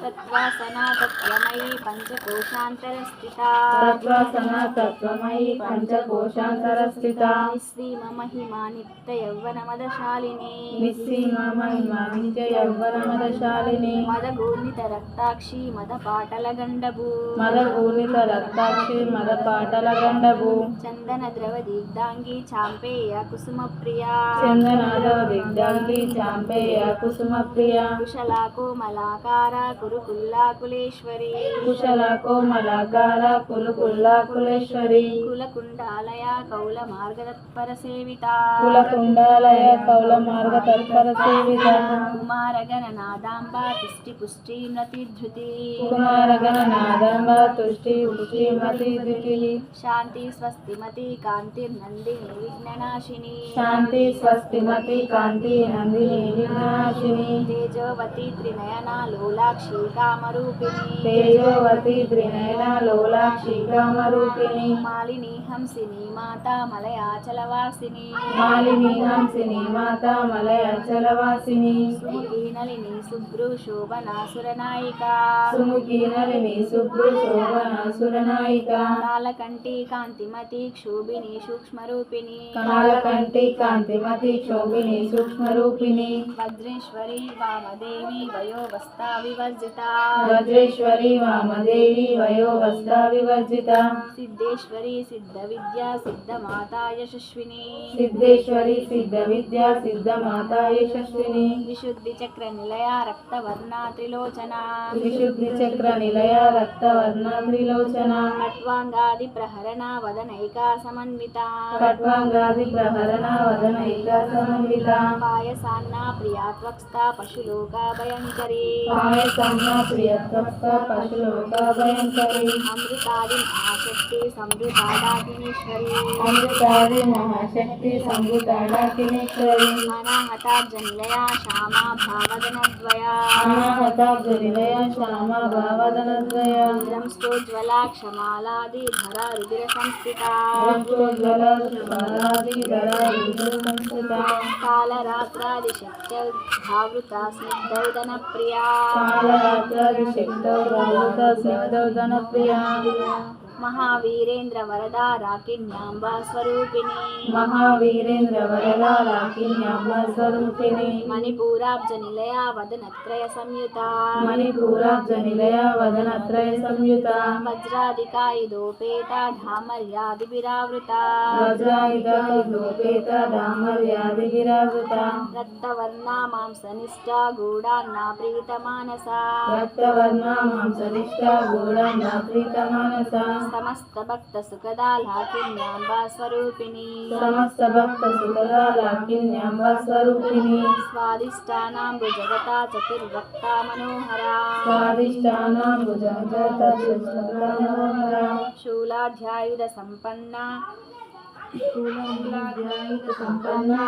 తత్వాసనా తత్వమయీ పంచకోశాంతర స్థిత తత్వాసన తత్వమయి పంచకోశాంతర స్థిత నిస్సీమ మహిమా నిత్య యౌవన మదశాలిని నిస్సీమ మహిమ నిత్య యౌవన మదశాలిని మదగూర్ణిత రక్తాక్షి మద పాటల గండభూ మదగూర్ణిత రక్తాక్షి మద పాటల గండభు చందన ద్రవ దిగ్ధాంగి చాంపేయ కుసుమ ప్రియా చందనాదవ దిగ్ధాంగి చాంపేయ కుసుమ ప్రియ కుశలా కోమలాకార కురుకుల్లాకులేశ్వరి కుశల కోమలాకార కులుకుల్లాకులేశ్వరి కులకుండాలయ కౌల మార్గతత్పర సేవిత కులకుండాలయ కౌల మార్గ తత్పర సేవిత కుమార గణనాదాంబ పుష్టి तुष्टिमतिधृति कुमारगणनादम्ब तुष्टि पुष्टिमतिधृतिः शान्ति स्वस्तिमति कान्तिर्नन्दिनी विघ्ननाशिनी शान्ति स्वस्तिमति कान्ति नन्दिनी विघ्ननाशिनी तेजोवती त्रिनयना लोलाक्षी कामरूपिणी तेजोवती त्रिनयना लोलाक्षी कामरूपिणी मालिनी हंसिनी माता मलयाचलवासिनी मालिनी हंसिनी माता मलयाचलवासिनी सुमुखी नलिनी शुभ्रुशोभना सुरनायिका सुमुखी नलिनी शुभ्रुशोभना सुरनायिका कालकण्ठी कान्तिमती क्षोभिनी सूक्ष्मरूपिणी कालकण्ठी कान्तिमती क्षोभिनी सूक्ष्मरूपिणी वज्रेश्वरी वामदेवी वयोवस्था विवर्जिता वज्रेश्वरी वामदेवी वयोवस्था विवर्जिता सिद्धेश्वरी सिद्धविद्या सिद्धमाता यशस्विनी सिद्धेश्वरी सिद्धविद्या सिद्धमाता यशस्विनी विशुद्धिचक्रनिलया रक्तवर्णा त्रिलोचना विशुद्धिचक्र निलया रक्तवर्णा त्रिलोचना खट्वाङ्गादिप्रहरणा वदनैका समन्विता खट्वाङ्गादि प्रहरणा वदनैका समन्विता पायसान्ना प्रिया त्वक्स्ता पशुलोका भयङ्करी पायसम्मा प्रियत्वस्ता पशुलोका भयङ्करी अमृतादि महाशक्ति समृताडाकिनीश्वरी अमृतादि महाशक्ति संभूताडाकिनीश्वरी अनाहताब्जनिलया श्यामा भावदनद्वया अनाहताब्जनिलया श्यामा भावदनद्वया द्रंष्टोज्ज्वला क्षमालादिधरा रुधिरसंस्थिता रक्तोज्ज्वला शुभालादिधरा रुद्रसंस्थिता कालरात्रादिशक्त्यभावृता स्निग्धौदनप्रिया कालरात्रादिशक्तौ भावुता सिद्धौदनप्रिया महावीरेन्द्र वरदा राकिन्याम्बा स्वरूपिणी महावीरेन्द्र वरदा राकिन्याम्बा स्वरूपिणी मणिपूराब्जनिलया वदनत्रय संयुता मणिपूराब्जनिलया वदनत्रय संयुता वज्रादिकायुधोपेता ढामर्यादिभिरावृता वज्रायुधोपेता डामर्यादिभिरावृता रक्तवर्णा मांसनिष्ठा गूढान्ना प्रीतमानसा रक्तवर्णा मांसनिष्ठा गूढान्ना प्रीतमानसा समस्त भक्त सुखदा लाकिन्याम्बा स्वरूपिणी समस्त भक्त सुखदा लाकिन्याम्बा स्वरूपिणी स्वादिष्टानां भुजगता चतुर्भक्ता मनोहरा स्वादिष्टानां भुजगता मनोहरा शूलाध्यायुध संपन्ना संपन्ना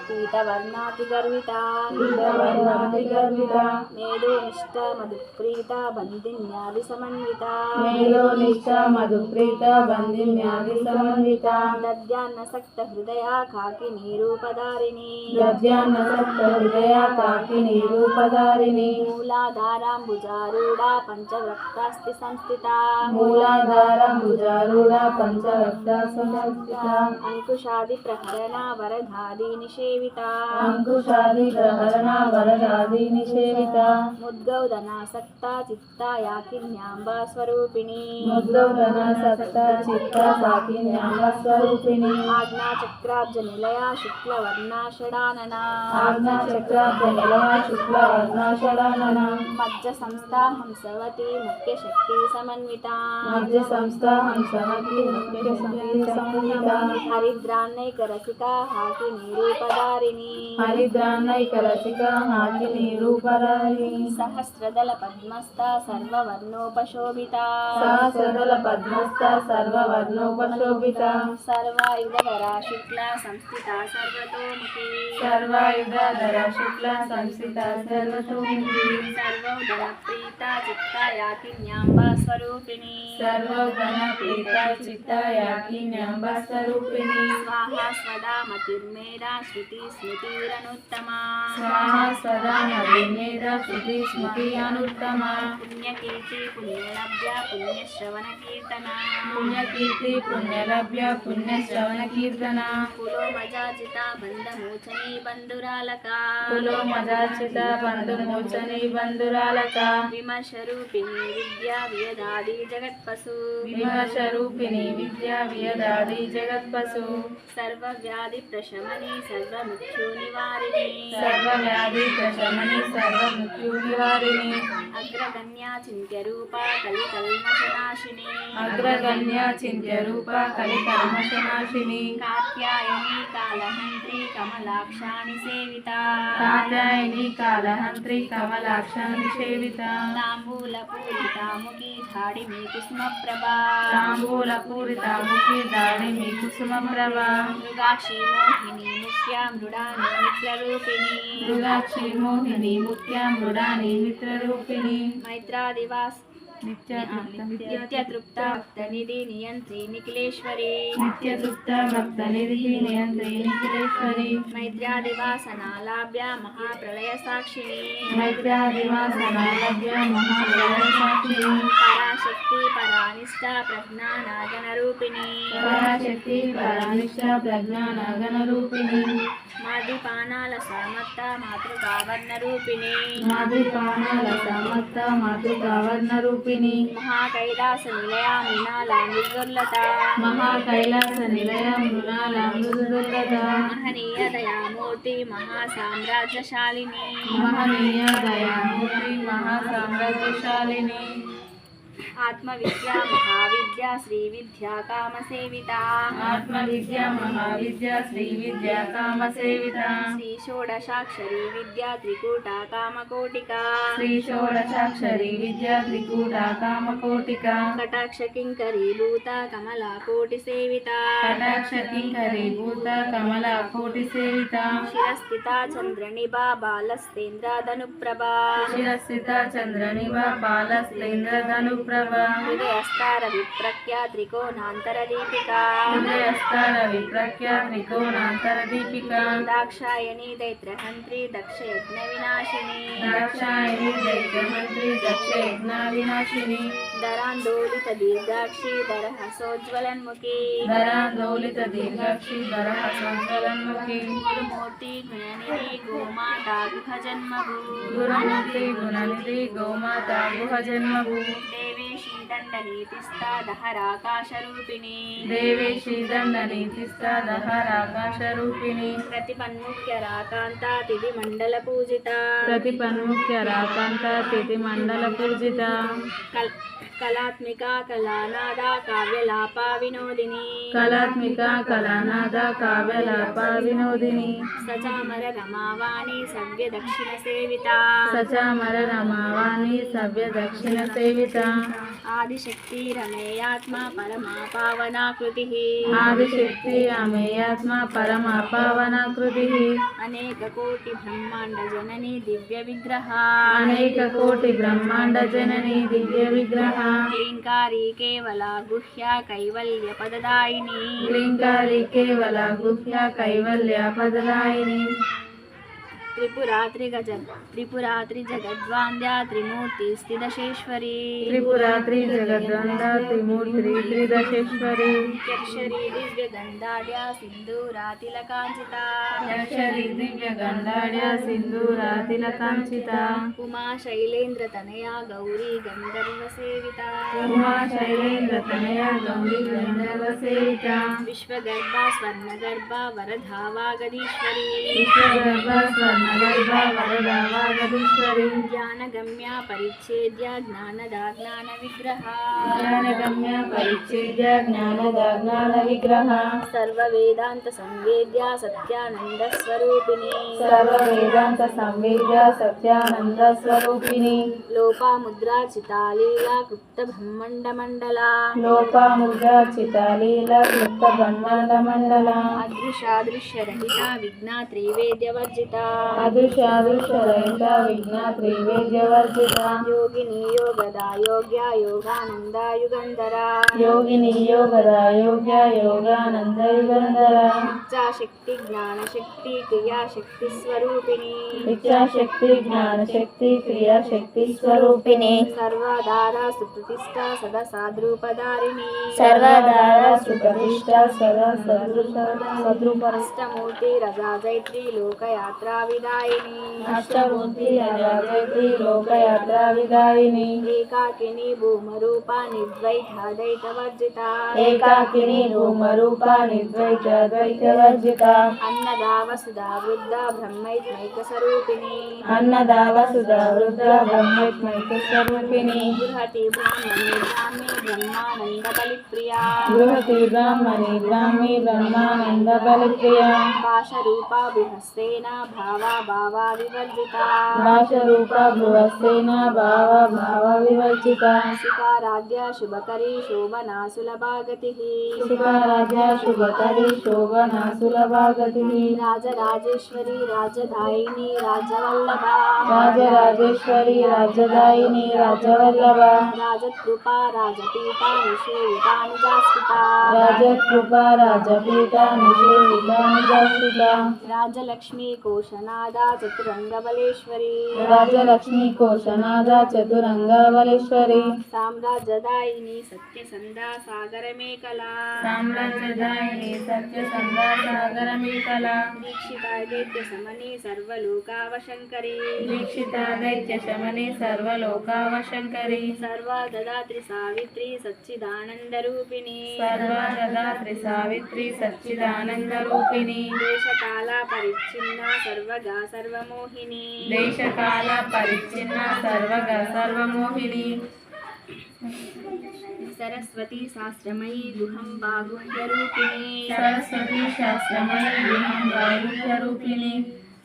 पीतवर्णातिगर्विता पीतवर्णातिगर्विता मेरुनिष्ठा मधुप्रीता बन्दिन्यादिसमन्विता मेलोनिष्ठा मधुप्रीता बन्दिन्यादिसमन्विता दद्यान्नसक्तहृदया काकिनीरूपधारिणी दद्यान्नसक्तहृदया काकिनीरूपधारिणी मूलाधाराम्बुजारूढा पञ्चवक्तास्ति संस्थिता मूलाधारम्बुजारूढा पञ्चवक्ता संस्थिता अंकुशादिप्रहरणा वरधादिनिषेविता अंकुशादिप्रहरणा वरदादिनिषेविता मुद्गौदनासक्ता चित्ता याकिन्याम्बा स्वरूपिणी मुद्गौदनासक्ता चित्ता साकिन्याम्बा स्वरूपिणी आज्ञाचक्राब्जनिलया शुक्लवर्णा षडानना आज्ञाचक्राब्जनिलया शुक्लवर्णा षडानना मज्जसंस्था हंसवती मुख्यशक्ति समन्विता मध्यसंस्था हंसवती मुख्यशक्ति समन्विता हरिद्रान्नैकरसिका हाकिनीरूपधारिणी हरिद्रान्नैकरसिका हाकिनीरूपधारिणी सहस्रदल पद्मस्था सर्ववर्णोपशोभिता सहस्रदल पद्मस्था सर्ववर्णोपशोभिता सर्वायुधधरा शुक्ला संस्थिता सर्वतोमुखी सर्वायुधधरा शुक्ला संस्थिता सर्वतोमुखी सर्वौधनप्रीता चित्ता याकिन्याम्बा स्वरूपिणी सर्वगणप्रीता चित्ता याकिन्याम्बा स्वरूपिणी स्वाहा स्वदा मतिर्मेधा श्रुति स्मृतिरनुत्तमा स्वाहा सदा नवीनेदा श्रुति स्मृति अनुत्तमा पुण्यकीर्ति पुण्यलभ्या पुण्यश्रवणकीर्तना पुण्यकीर्ति पुण्यलभ्या पुण्यश्रवणकीर्तना कुलोमजाजिता बन्धमोचनी बन्धुरालका कुलोमजाचिता बन्धुमोचनी बन्धुरालका विमर्शरूपिणी विद्या वियदादि जगत्पशु विमर्शरूपिणी विद्या वियदादि जगत्पशु కల్పసు సర్వవ్యాధి ప్రశమని సర్వమృత్యు నివారిణి సర్వవ్యాధి ప్రశమని సర్వమృత్యు నివారిణి అగ్రగణ్యా చింత్య రూప కలికల్మషనాశిని అగ్రగణ్య చింత్య రూప కలికల్మషనాశిని కాత్యాయని కాళహంత్రి కమలాక్షాణి సేవిత కాత్యాయని కాళహంత్రి కమలాక్షాని సేవిత తాంబూల పూరితాముఖి ధాడిమి కుసుమ ప్రభా తాంబూల పూరితాముఖి దాడిమి కుసుమ ప్రభ మృగాక్షి మోహిని ముఖ్య మృడాని మిత్రరూపిణి మృగాక్షి మోహిని ముఖ్య మృడాని మిత్రరూపిణి మైత్రాదివాస్ నిత్యతృప్త నిత్యతృప్త భక్తనిధి నియంత్రి నిఖిలేశ్వరి నిత్యతృప్త భక్త నిధి నియంత్రి నిఖిలేశ్వరి మైత్రాదివాసనాలాభ్య మహాప్రళయ సాక్షిణి మైత్రాదివాసనాలభ్య మహాప్రళయ సాక్షిని పరాశక్తి పరానిష్ట ప్రజ్ఞానాగణ రూపిణి పరాశక్తి పరానిష్ట ప్రజ్ఞానగణ రూపిణి మాదిపానాల సమత్త మాతృకావర్ణ రూపిణి మాదిపానాల సమత్త మాతృకావర్ణ రూపిణి మహాకైలాస నిలయ మృణాల మృదుర్లత మహాకైలాస నిలయ మృణాల మృదుర్లత మహనీయ దయామూర్తి మహాసామ్రాజ్యశాలిని మహనీయ దయామూర్తి మహాసామ్రాజ్యశాలిని ఆత్మవిద్య మహావిద్య శ్రీ విద్యా కామసేవిత ఆత్మవిద్య మహావిద్య శ్రీ విద్య కామసేవిత శ్రీ షోడశాక్షరీ విద్య త్రికూట కామకోటిక శ్రీ షోడశాక్షరి విద్య త్రికూట కామకోటిక కటాక్ష కింకరీభూత కమలా కోటి సేవిత కటాక్ష కింకరీభూత కమల కోటి సేవిత శిరస్థిత చంద్రనిభా బాలస్తేంద్రధనుప్రభా శిరస్థిత చంద్రనిభ బాలస్తేంద్రధనుప్రభ హృదయస్తార విప్రఖ్య త్రికోణాంతర దీపిక హృదయస్థాన విప్రఖ్య త్రికోణాంతర దీపిక దాక్షాయణి దైత్రహంత్రి దక్షయజ్ఞ వినాశిని దాక్షాయణి దైత్యమంత్రి దక్ష యజ్ఞ వినాశిని ధరాందోళిత దీర్ఘాక్షి దరహసోజ్వలన్ముఖి ధరాందోళిత దీర్ఘాక్షి ధరహసోజ్వలన్ముఖి గురుమూర్తి గుణనిధి గోమాత గుహజన్మభూ గురుమూర్తి గుణనిధి గోమాత గుహజన్మభూ దేవేశీ దండనీతిస్తా దహరాకాశరూపిణి దేవేశీ దండనీతిస్తా దహరాకాశ రూపిణి ప్రతిపన్ముఖ్య రాకాంత తిథి మండల పూజిత ప్రతిపన్ముఖ్య రాకాంత తిథి మండల పూజిత కళాత్మిక కళానాద కావ్యలాప వినోదిని కళాత్మిక కళానాద కావ్యలాప వినోదిని సచామర రమావాణి సవ్య దక్షిణ సేవిత సచామర రమావాణి సవ్య దక్షిణ సేవిత ఆదిశక్తి రమేయాత్మ పరమా పావనాకృతి ఆదిశక్తి అమేయాత్మ పరమ పావనాకృతి అనేక కోటి బ్రహ్మాండ జనని దివ్య విగ్రహ అనేక కోటి బ్రహ్మాండ జనని దివ్య విగ్రహ క్లీంకారి కేవల గుహ్య కైవల్య పదదాయిని క్లీంకారి కేవల గుహ్య కైవల్య పదదాయిని త్రిపురాత్రి జగద్వాంద్య త్రిమూర్తి స్థిదశేశ్వరి త్రిపురాత్రి జగద్వంద త్రిమూర్తి త్రిదశేశ్వరి యక్షరీ దివ్య గంధాఢ్య సింధూరాతిలకాంచిత యక్షరి దివ్య గంధాఢ్య సింధూరాతిల కాంచిత ఉమా శైలేంద్ర తనయ గౌరీ గంధర్వ సేవిత ఉమా శైలేంద్ర తనయ గౌరీ గంధర్వ సేవిత విశ్వగర్భ స్వర్ణగర్భ వరధావాగదీశ్వరి విశ్వగర్భ స్వర్ణగర్భ వరదావాగదీశ్వరి జ్ఞానగమ్య పరిచ్ఛేద్య జ్ఞానదాజ్ఞాన విగ్రహ జ్ఞానగమ్య పరిచ్ఛేద్య జ్ఞానద జ్ఞాన విగ్రహ సర్వ వేదాంత సంవేద్య సత్యానంద స్వరూపిణి సర్వ వేదాంత సంవేద్య సత్యానంద స్వరూపిణి లోపాముద్రాచితాలీలా క్లుప్త బ్రహ్మండ మండల లోపాముద్రాచితాలీల క్లుప్త బ్రహ్మాండ మండల అదృశాదృశ్యరహిత విఘ్న త్రివేద్యవర్జిత అదృశ్యాదృశ్యరహిత విఘ్న త్రివేద్యవర్జిత యోగిని యోగద యోగ్య యోగానంద యుగంధర యోగిని యోగద యోగ్య యోగానంద యుగంధర ఇచ్ఛాశక్తి జ్ఞానశక్తి క్రియాశక్తి స్వరూపిణి ఇచ్ఛాశక్తి జ్ఞానశక్తి క్రియాశక్తి స్వరూపిణి సర్వాధార సుప్రతిష్ట సదా సాద్రూపధారిణి సర్వధార సుప్రతిష్ట సదా సదృశ సద్రూప అష్టమూర్తి రజాజైత్రి లోకయాత్రా విదాయిని అష్టమూర్తి అజాజతి లోకయాత్రా విదాయిని ఏకాకిని భూమరూప నిర్ద్వైతాద్వైతవర్జిత ఏకాకిని భూమరూప నిర్ద్వైత ద్వైత వర్జిత అన్నదా వసుధా వృద్ధ బ్రహ్మైత్మైక స్వరూపిణి అన్నదా వసుధ వృద్ధ బ్రహ్మైత్మైక స్వరూపిణి బృహతి బ్రాహ్మణి బ్రాహ్మి బ్రహ్మానంద బలిప్రియా బృహతి బ్రాహ్మణి బ్రాహ్మి బ్రహ్మానంద బలిప్రియ భాషరూప బృహస్సేన భావా భావా వివర్జిత భాషరూప భువస్సేన భావ భావ వివర్జిత శిఖారాధ్య శుభకరీ శోభనా సులభాగతి శుభరాజ శుభకరి శోభనా సులభాగతి రాజరాజేశ్వరి రాజదాయిని రాజవల్లభ రాజరాజేశ్వరి రాజదాయిని రాజవల్లభ రాజకృపా రాజపీఠ నిషేవిత నిజాస్కృత రాజకృప రాజపీఠ నిషేవిత నిజాస్థిత రాజలక్ష్మీ కోశనాద చతురంగబలేశ్వరి రాజలక్ష్మి కోశనాథ చతురంగవలేశ్వరి సామ్రాజ్యదాయిని సత్యసంధా సాగరమేకలా సామ్రాజ్యదాయిని సత్యసంధా సాగరమేకల దీక్షిత దైత్య సమని సర్వలోకావశంకరి దీక్షిత దైత్య శమని సర్వలోకావశంకరి సర్వదదాత్రి సావిత్రి సచ్చిదానంద రూపిణి సర్వదాత్రి సావిత్రి సచ్చిదానంద రూపిణి దేశకాల పరిచ్ఛిన్న సర్వగా సర్వమోహిని దేశకాల పరిచ్ఛిన్న సర్వగా సర్వమోహిని సరస్వతి శాస్త్రమయీ గుహం బాగుహ్య రూపిణి సరస్వతి శాస్త్రమయ గుణం బాహుల్య రూపిణి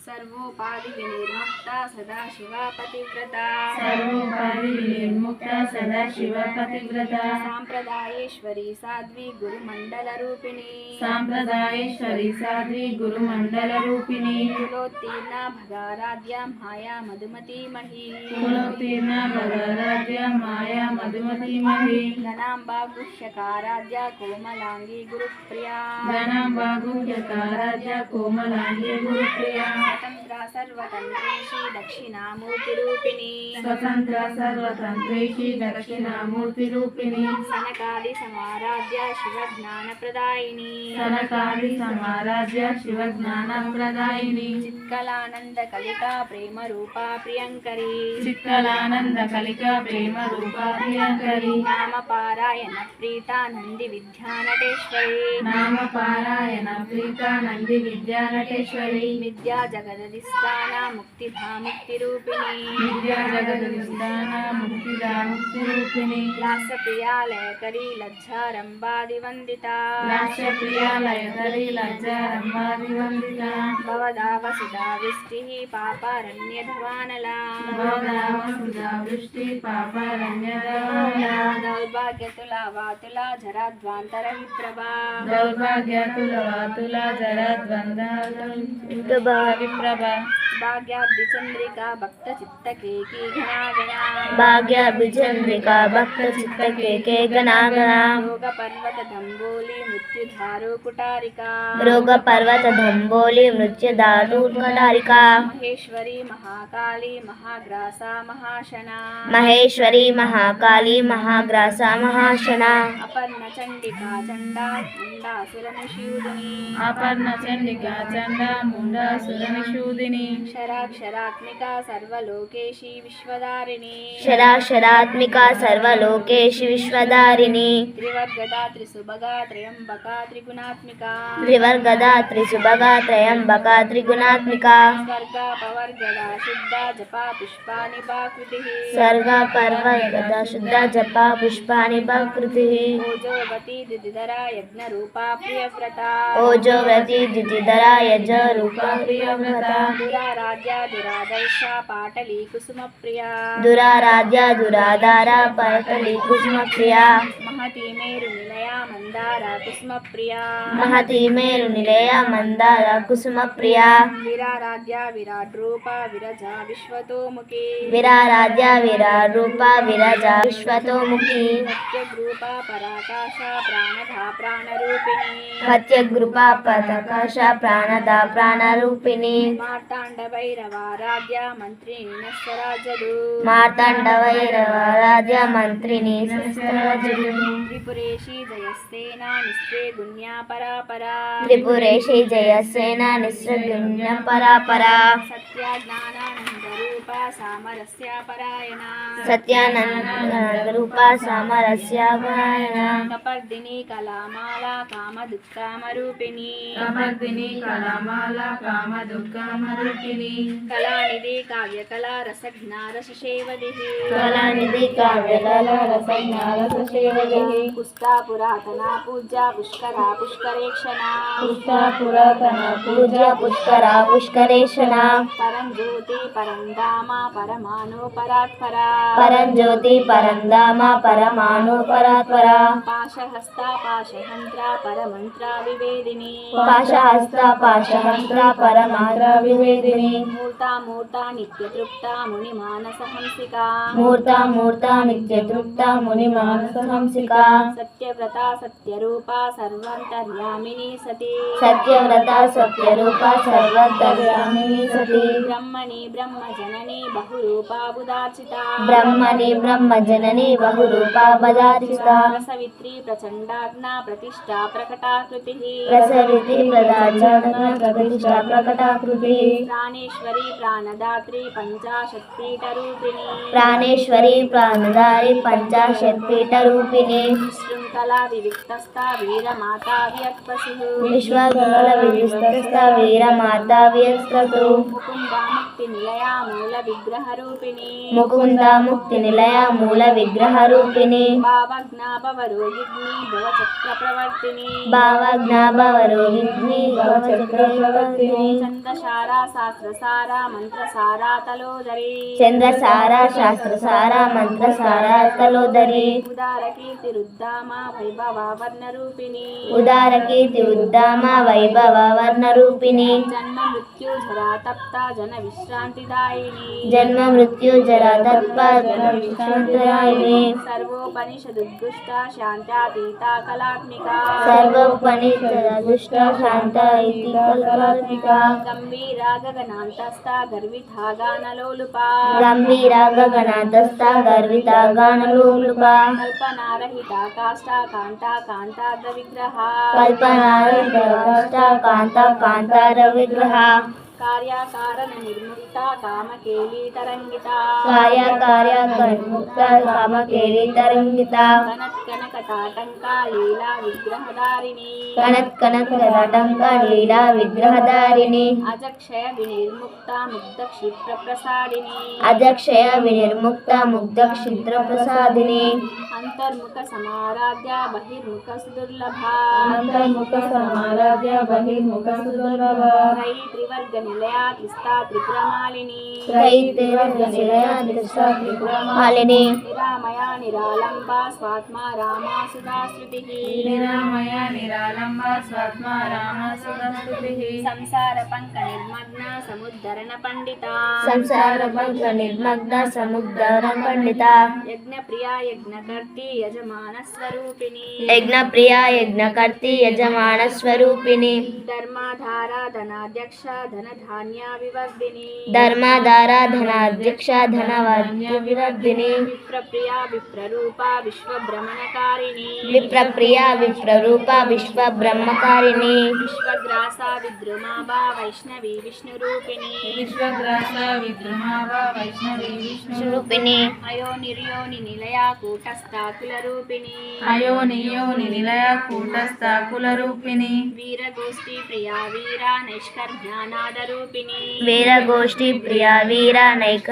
సర్వోపాధి వినిర్ముక్త సదాశివ పతివ్రత సర్వోపాధి వినిర్ముక్త సదాశివ పతివ్రత సాంప్రదాయేశ్వరి సాధ్వి గురుమండల రూపిణి సాంప్రదాయేశ్వరి సాధ్వి గురుమండల రూపిణి కులోత్తీర్ణ భగారాధ్య మాయా మధుమతి మహి కులోత్తీర్ణ భగరాధ్య మాయా మధుమతి మహి ఘనాంబా గుహ్యకారాధ్య కోమలాంగి గురుప్రియా గణాంబా గుహ్యకారాధ్య కోమలాంగి గురుప్రియ స్వతంత్ర సర్వతంత్రేషి దక్షిణామూర్తి రూపిణి స్వతంత్ర సర్వతంత్రేషి దక్షిణామూర్తి రూపిణి సనకాది సమారాధ్య శివ జ్ఞాన ప్రదాయిని సనకాది సమారాధ్య శివ జ్ఞాన ప్రదాయిని చిత్కలానంద కలికా ప్రేమ రూపా ప్రియంకరి చిత్కలానంద కలిక ప్రేమ రూప ప్రియంకరి నామ పారాయణ ప్రీత నంది విద్యానటేశ్వరి నామ పారాయణ ప్రీత నంది విద్యానటేశ్వరి విద్యా జగదధిష్టాన ముక్తిధాముక్తి రూపిణి విద్యా జగదధిష్టాన ముక్తిదా ముక్తి రూపిణి లాస్య ప్రియాలయకరి లజ్జారంభాది వందిత లాస్య ప్రియాలయకరి లజ్జారంభాది వందిత భవదావ సుధా విష్టి పాపారణ్యధవానలా గోదామ సుధా వృష్టి పాపరణ్యదవాన దౌర్భాగ్యతుల వాతుల జరాధ్వాంతర విప్రభా దౌర్భాగ్యతుల వాతుల జరద్వంద విప్రభ భాగ్యాబ్ది చంద్రికా భక్త చిత్త కేకి ఘనాగణ భాగ్యాభిచంద్రికా భక్త చిత్త కేకే గణాగణ యోగ పర్వత దంబోలి మృత్యుధారు కుటారికా రోగ పర్వత దంబోలి మృత్యుదారు కటారికా మహేశ్వరి మహాకాళి మహాగ్రాస మహాశన మహేశ్వరి మహాకాళి మహాగ్రాస మహాశన అపర్ణ చండికా చండా ముండాసుర నిషూదిని అపర్ణ చండికా చండ ముండాసుర నిషూదిని శరాక్షరాత్మిక సర్వలోకేశి విశ్వదారిణి శరాక్షరాత్మికా సర్వలోకేషి విశ్వదారిణి త్రివర్గదా త్రిసుభగా త్రయంబకా త్రిగుణాత్మిక త్రివర్గదా త్రిశుభగా త్రయంబకా త్రిగుణాత్మికా స్వర్గ పవర్గదా శుద్ధ జపా పుష్పాని బాకృతి స్వర్గ పర్వగద శుద్ధ జప పుష్పాని భకృతి ఓజోవతి దిదిధర యజ్ఞ రూపా ప్రియవ్రత ఓజోవ్రతి ద్యుతిధర యజ రూప ప్రియవ్రత దురారాధ్య దురాదర్శ పాటలీ కుసుమ ప్రియ దురారాధ్య దురాధార పరకలి కుసుమ ప్రియ మహతి మేరు నిలయ మందార కుసుమ ప్రియ మహతి మేరు నిలయ మందార కుసుమ ప్రియ విరారాధ్య విరాట్ రూప విరజ విశ్వతోముఖి విరారాధ్య విరాట్ రూప విరజ విశ్వతోముఖి సత్యగ్రూప పరాకాశ ప్రాణధా ప్రాణరూపిణి సత్యగృప పతకాశ ప్రాణద ప్రాణరూపిణి మార్తాండ భైరవారాధ్య మంత్రి నస్వరాజదు మార్తాండ వైరవ రాజ మంత్రిని సస్యరాజుడు త్రిపురేషి జయస్తే జయసేన నిస్త్రేగుణ్యా పరాపరా త్రిపురేషి జయసేన నిస్సగుణ్య పరాపరా సత్యజ్ఞానానందరూప సామరస్య పరాయణ సత్యానంద రూప సామరస్యాపరాయణ కపర్దిని కళామాల కామదుఃఖామరూపిణి కమర్దిని కళామాల కామ దుఃఖమరూపిణి కళానిధి కావ్యకళా రసజ్ఞారసేవది కళానిధి కావ్యకళ రసజ్ఞారసేవది పుస్తా పురాతన పూజ్య పుష్కరా పుష్కరేక్షణ పురాతన పూజ పుష్కర పుష్కరేషణ పరంజ్యోతి పరంధామ పరమాణు పరాత్పరా పరంజ్యోతి పరంధామ పరమాణు పరాత్పర పాశహస్త పాశహంత్ర పరమంత్ర వివేదిని పాశహస్త పాశహంత్ర పరమాత్ర వివేదిని మూర్త నిత్యతృప్త ముని మానసహంసిక మూర్త నిత్యతృప్త ముని మానస హంసిక సత్యవ్రత సత్యరూప సర్వంతర్యామిని సతి సత్యవ్రత సత్యరూప సర్వతర్యామిని సతి బ్రహ్మణి బ్రహ్మజనని బహురూపాబుదార్చిత బ్రహ్మణి బ్రహ్మజనని బహురూప బదార్చిత రసవిత్రి ప్రచండాగ్న ప్రతిష్టా ప్రకటాకృతి రసరితి ప్రదాచరణ ప్రతిష్ఠా ప్రకటాకృతి ప్రాణేశ్వరి ప్రాణదాత్రి పంచాశత్పీఠరూపిణి ప్రాణేశ్వరి ప్రాణదారి పంచాశత్పీఠ రూపిణి శృంఖలా వివిక్తస్థ వీరమాతా వ్యక్పశు విశ్వగల వివిస్తస్థ వీరమాతా వ్యస్తు ముకుందాముక్తి నిలయా మూల విగ్రహ రూపిణి ముకుంద ముక్తి నిలయ మూల విగ్రహ రూపిణి భావజ్ఞాభవరోగిగ్ని భవచక్ర ప్రవర్తిని భావజ్ఞాభవరోహిణి భవచక్రవర్తిని చందసారా శాస్త్రసారా మంత్రసారా తలోదరి చంద్రసార శాస్త్రసార మంత్రసార తలోదరి ఉదార కీర్తి రుద్దామ వైభవ వర్ణ రూపిణి ఉదార కీర్తి ఉద్దామ వైభవ వర్ణ రూపిణి జన్మ మృత్యు జరా తప్త జన విశ్రాంతిదాయిని జన్మ మృత్యు జర తత్వ విశ్రాంతిదాయిని సర్వోపనిషదుద్గుష్ట శాంతాతీత కళాత్మిక సర్వోపనిషద దుష్ట శాంత ఇతి కల్పాత్మిక గంభీర గగనాంతస్థ గర్వితాగానలోలుప గంభీర గగనాథస్థ గర్విత గానలోలుప కల్పనారహిత కాష్ట కాంత కాంతాద్ర విగ్రహ కల్పనారహిత కాంత కాంతార విగ్రహ కార్యకారణ నిర్ముక్త కామకేళీ తరంగిత కార్య ముక్త కామకేలి తరంగిత కనకటాటంక లీలా విగ్రహధారిణి కనక లీలా విగ్రహధారిణి అజక్షయ వినిర్ముక్త ముగ్ధ క్షిప్ర ప్రసాదిని అజక్షయ వినిర్ముక్త ముగ్ధ క్షిద్ర ప్రసాదిని అంతర్ముఖ సమారాధ్య బహిర్ముఖ సుదుర్లభ అంతర్ముఖ సమారాధ్య బహిర్ముఖ సుదుర్లభ త్రయీ త్రివర్గ నిలయా త్రిస్తా త్రిపురమాలిని మాలిని నిరామయ నిరాలంబ స్వాత్మా రామా సుధాశ్రుతి నిరామయ నిరాలంబ స్వాత్మా రామ సుధస్తుతి సంసార పంక నిర్మగ్న సముద్ధరణ పండిత సంసార పంక నిర్మగ్న సముద్ర పండిత యజ్ఞ ప్రియా యజ్ఞకర్తి యజమాన స్వరూపిణి యజ్ఞ ప్రియ యజ్ఞకర్తి యజమాన స్వరూపిణి ధర్మాధార ధనాధ్యక్ష ధనధాన్య వివర్ధిని ధర్మాధార ధనాధ్యక్ష ధనవాద్య వివర్ధిని విప్రప్రియా విప్రరూప విశ్వభ్రమణకారిణి విప్రప్రియ విప్రరూప విశ్వ బ్రహ్మకారిణి విశ్వగ్రాస విద్రుమాభా వైష్ణవి విష్ణురూపిణి విశ్వగ్రాస విద్రుమావ వైష్ణవి విష్ణు స్వరూపిణి అయో నిర్యోని నిలయా కూటస్థాకుల రూపిణి అయోనియోని నిలయ కూటస్థాకుల రూపిణి వీరగోష్ఠి ప్రియా వీరా నైష్కర్జ్ఞానాద రూపిణి వీరగోష్ఠి ప్రియ వీర నైక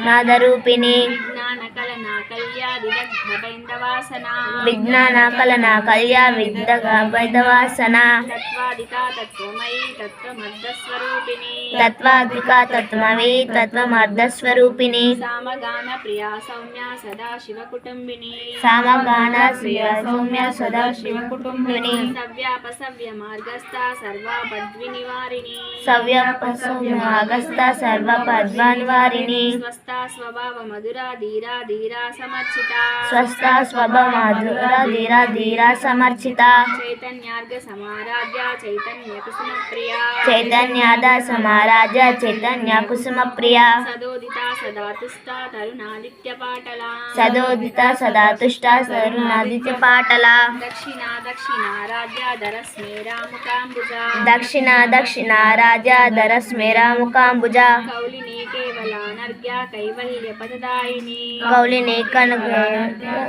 నాదరూపిణి విజ్ఞాన కలనా కళ్యా విదగ్ధ బైందవాసన విజ్ఞాన కలన కళ్య విద్యవాసన తత్వాదిక తత్వమయీ తత్వమర్ధస్వరూపిణి తత్వాధిక తత్వమవి తత్వమర్ధస్వరూపిణి సామగాన ప్రియా సౌమ్య సదా శివ కుటుంబిని సామగాన శ్రియ సౌమ్య సదా శివ కుటుంబిని సవ్యాపసవ్య మార్గస్థ సర్వాపద్వినివారిణి సవ్యపసవ్యమాగస్త సర్వ పద్వాన్వారిణి స్వస్థ స్వభావ మధురా ధీరా ధీరా సమర్చిత స్వస్థ స్వభమాధుర ధీర ధీర సమర్చిత చైతన్యార్ఘ సమారాధ్య చైతన్య కుసుమ ప్రియ చైతన్యాద సమారాజ చైతన్య కుసుమ ప్రియ సదోదిత సదాతుష్ట తరుణాదిత్య పాటల సదోదిత సదాతుష్ట తరుణాదిత్య పాటల దక్షిణ దక్షిణారాధ్య ధరస్మేరా ముఖాంబుజ దక్షిణ దక్షిణారాజ ధర స్మేర ముఖాంబుజ కౌలిని కేవలానర్ఘ్య కైవల్య పదదాయిని కౌలిని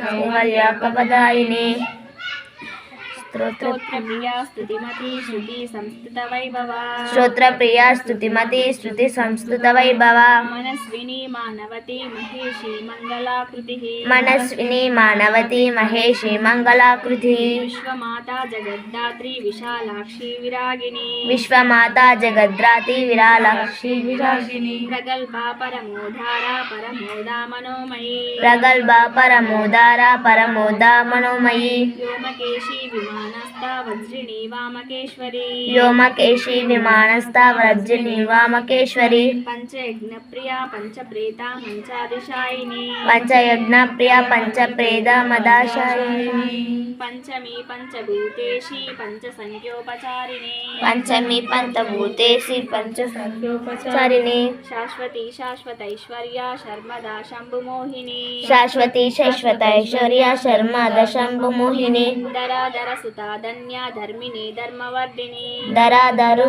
కైవల్య కపదాయిని స్తోత్రప్రియ స్తుతిమతి శృతి సంస్థిత వైభవ శ్రోత్రప్రియ స్తుతిమతి శ్రుతి సంస్కృత వైభవ మనస్విని మానవతి మహేషి మంగళాకృతి మనస్విని మానవతి మహేషి మంగళాకృతి విశ్వమాత జగద్ధాత్రి విశాలాక్షి విరాగిని విశ్వమాత జగద్రాతి విరాలక్షి విరాగిని ప్రగల్భ పరమోధార పరమోదా మనోమయీ ప్రగల్భ పరమోదార పరమోదా మనోమయీ వ్యోమకేశి విమానస్థ వజ్రిణి వామకేశ్వరి వ్యోమకేశి విమానస్థ వ్రజని వామకేశ్వరి పంచయజ్ఞ ప్రియ పంచప్రేత మంచాదిశాయిని పంచయజ్ఞ ప్రియ పంచప్రేద మదాశాయిని పంచమి పంచభూతేషి పంచసంఖ్యోపచారిణి పంచమి పంచభూతేసి పంచసంఖ్యోపచారిణి శాశ్వతి శాశ్వతైశ్వర్య శర్మదా శంభుమోహిని శాశ్వతి శాశ్వత ఐశ్వర్య శర్మద శంభుమోహిని ధరాధర సుతాధన్య ధర్మిణి ధర్మవర్ధిని ధరాధరు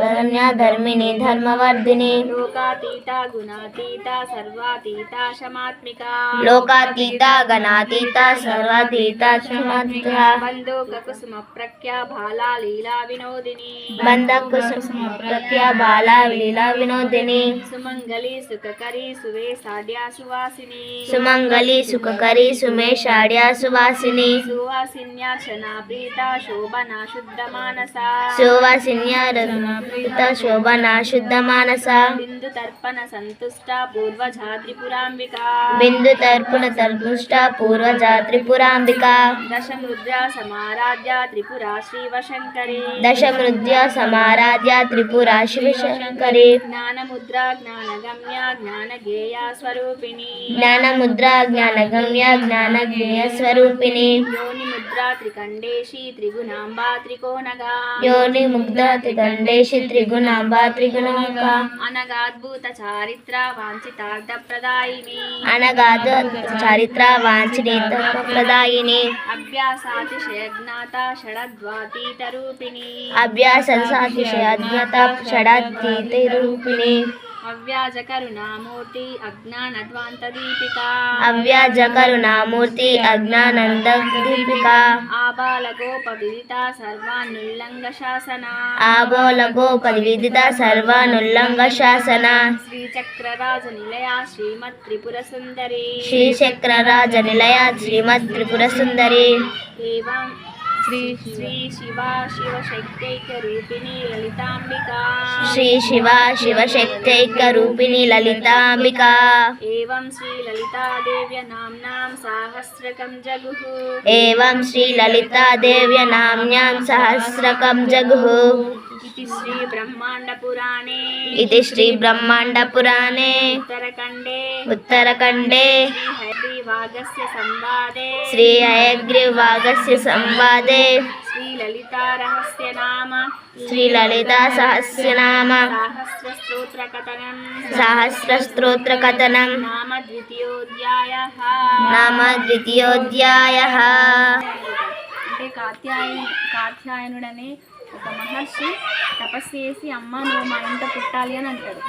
ధన్య ధర్మిణి ధర్మవర్ధిని లోకాతీత గుణాతీత సర్వాతీత శమాత్మిక లోకాతీత గణాతీత సర్వాతీత క్షమాతీత బంధుక కుసుమ ప్రఖ్య బాలా లీలా వినోదిని బంధ కుసుమ ప్రఖ్య బాల లీలా వినోదిని సుమంగళి సుఖకరి సువేశాడ్య సువాసిని సుమంగళి సుఖకరి సుమేషాడ్య సువాసిని సువాసిన్యార్చనా ప్రీత శోభనా శుద్ధ మానస సువాసిన్యారత శోభనా శుద్ధ మానస బిందు తర్పణ సంతుష్ట పూర్వజా త్రిపురాంబిక బిందు తర్పుణ తర్పుష్ట పూర్వజా త్రిపురాంబిక దశమృద్ర సమారాధ్య త్రిపురా శ్రీవశంకరి దశమృద్య సమారాధ్య త్రిపుర శివశంకరి జ్ఞానముద్ర జ్ఞానగమ్య జ్ఞానగేయ స్వరూపిణి జ్ఞానముద్ర జ్ఞానగమ్య జ్ఞానజ్ఞేయ స్వరూపిణి యోని ముద్ర త్రికండేశి త్రిగుణాంబా త్రికోణగా యోని ముగ్ధ త్రికండేశి త్రిగుణాంబ త్రిగుణాంబ అనగాద్భుత చారిత్ర వాంఛితార్థ ప్రదాయిని అనగాధ చారిత్ర వాంఛనీత ప్రదాయిని అభ్యాసాతిశయజ్ఞాత షడద్వాతీత రూపిణి అభ్యాస సాతిశయజ్ఞత షడాతీత రూపిణి అవ్యాజ కరుణామూర్తి అజ్ఞానధ్వాంత దీపిక అవ్యాజ కరుణామూర్తి అజ్ఞానంద దీపిక ఆబాల గోప విదిత సర్వానుల్లంఘ శాసన ఆబోల గోపది విదిత సర్వానుల్లంఘ శాసన శ్రీచక్రరాజ నిలయ శ్రీమత్ త్రిపుర సుందరి శ్రీచక్రరాజ నిలయ శ్రీమద్ త్రిపుర సుందరి ఏవం శ్రీ శివ శివశక్తైక రూపిణి లలితాంబిక శ్రీ శివ శివశక్తైక రూపిణి లలితాంబిక ఏవం శ్రీ లలితాదేవ్య నామ్నాం సాహస్రకం జగుః ఏవం శ్రీ లలితాదేవ్య నామ్యాం సహస్రకం జగుః ఇది శ్రీ బ్రహ్మాండ పురాణే ఇది శ్రీ బ్రహ్మాండ పురాణే ఉత్తరఖండే ఉత్తరఖండే శ్రీ హయగ్రీవాగస్య సంవాదే శ్రీ హయగ్రీవాగస్య సంవాదే శ్రీ లలితా రహస్య నామ శ్రీ లలితా సహస్రనామ సహస్ర స్తోత్ర కథనం సహస్ర స్తోత్ర కథనం నామ ద్వితీయోధ్యాయః నామ ద్వితీయోధ్యాయః. అంటే కాత్యాయనుడనే ఒక మహర్షి తపస్సు చేసి అమ్మ నువ్వు మా ఇంట పుట్టాలి అని అంటాడు.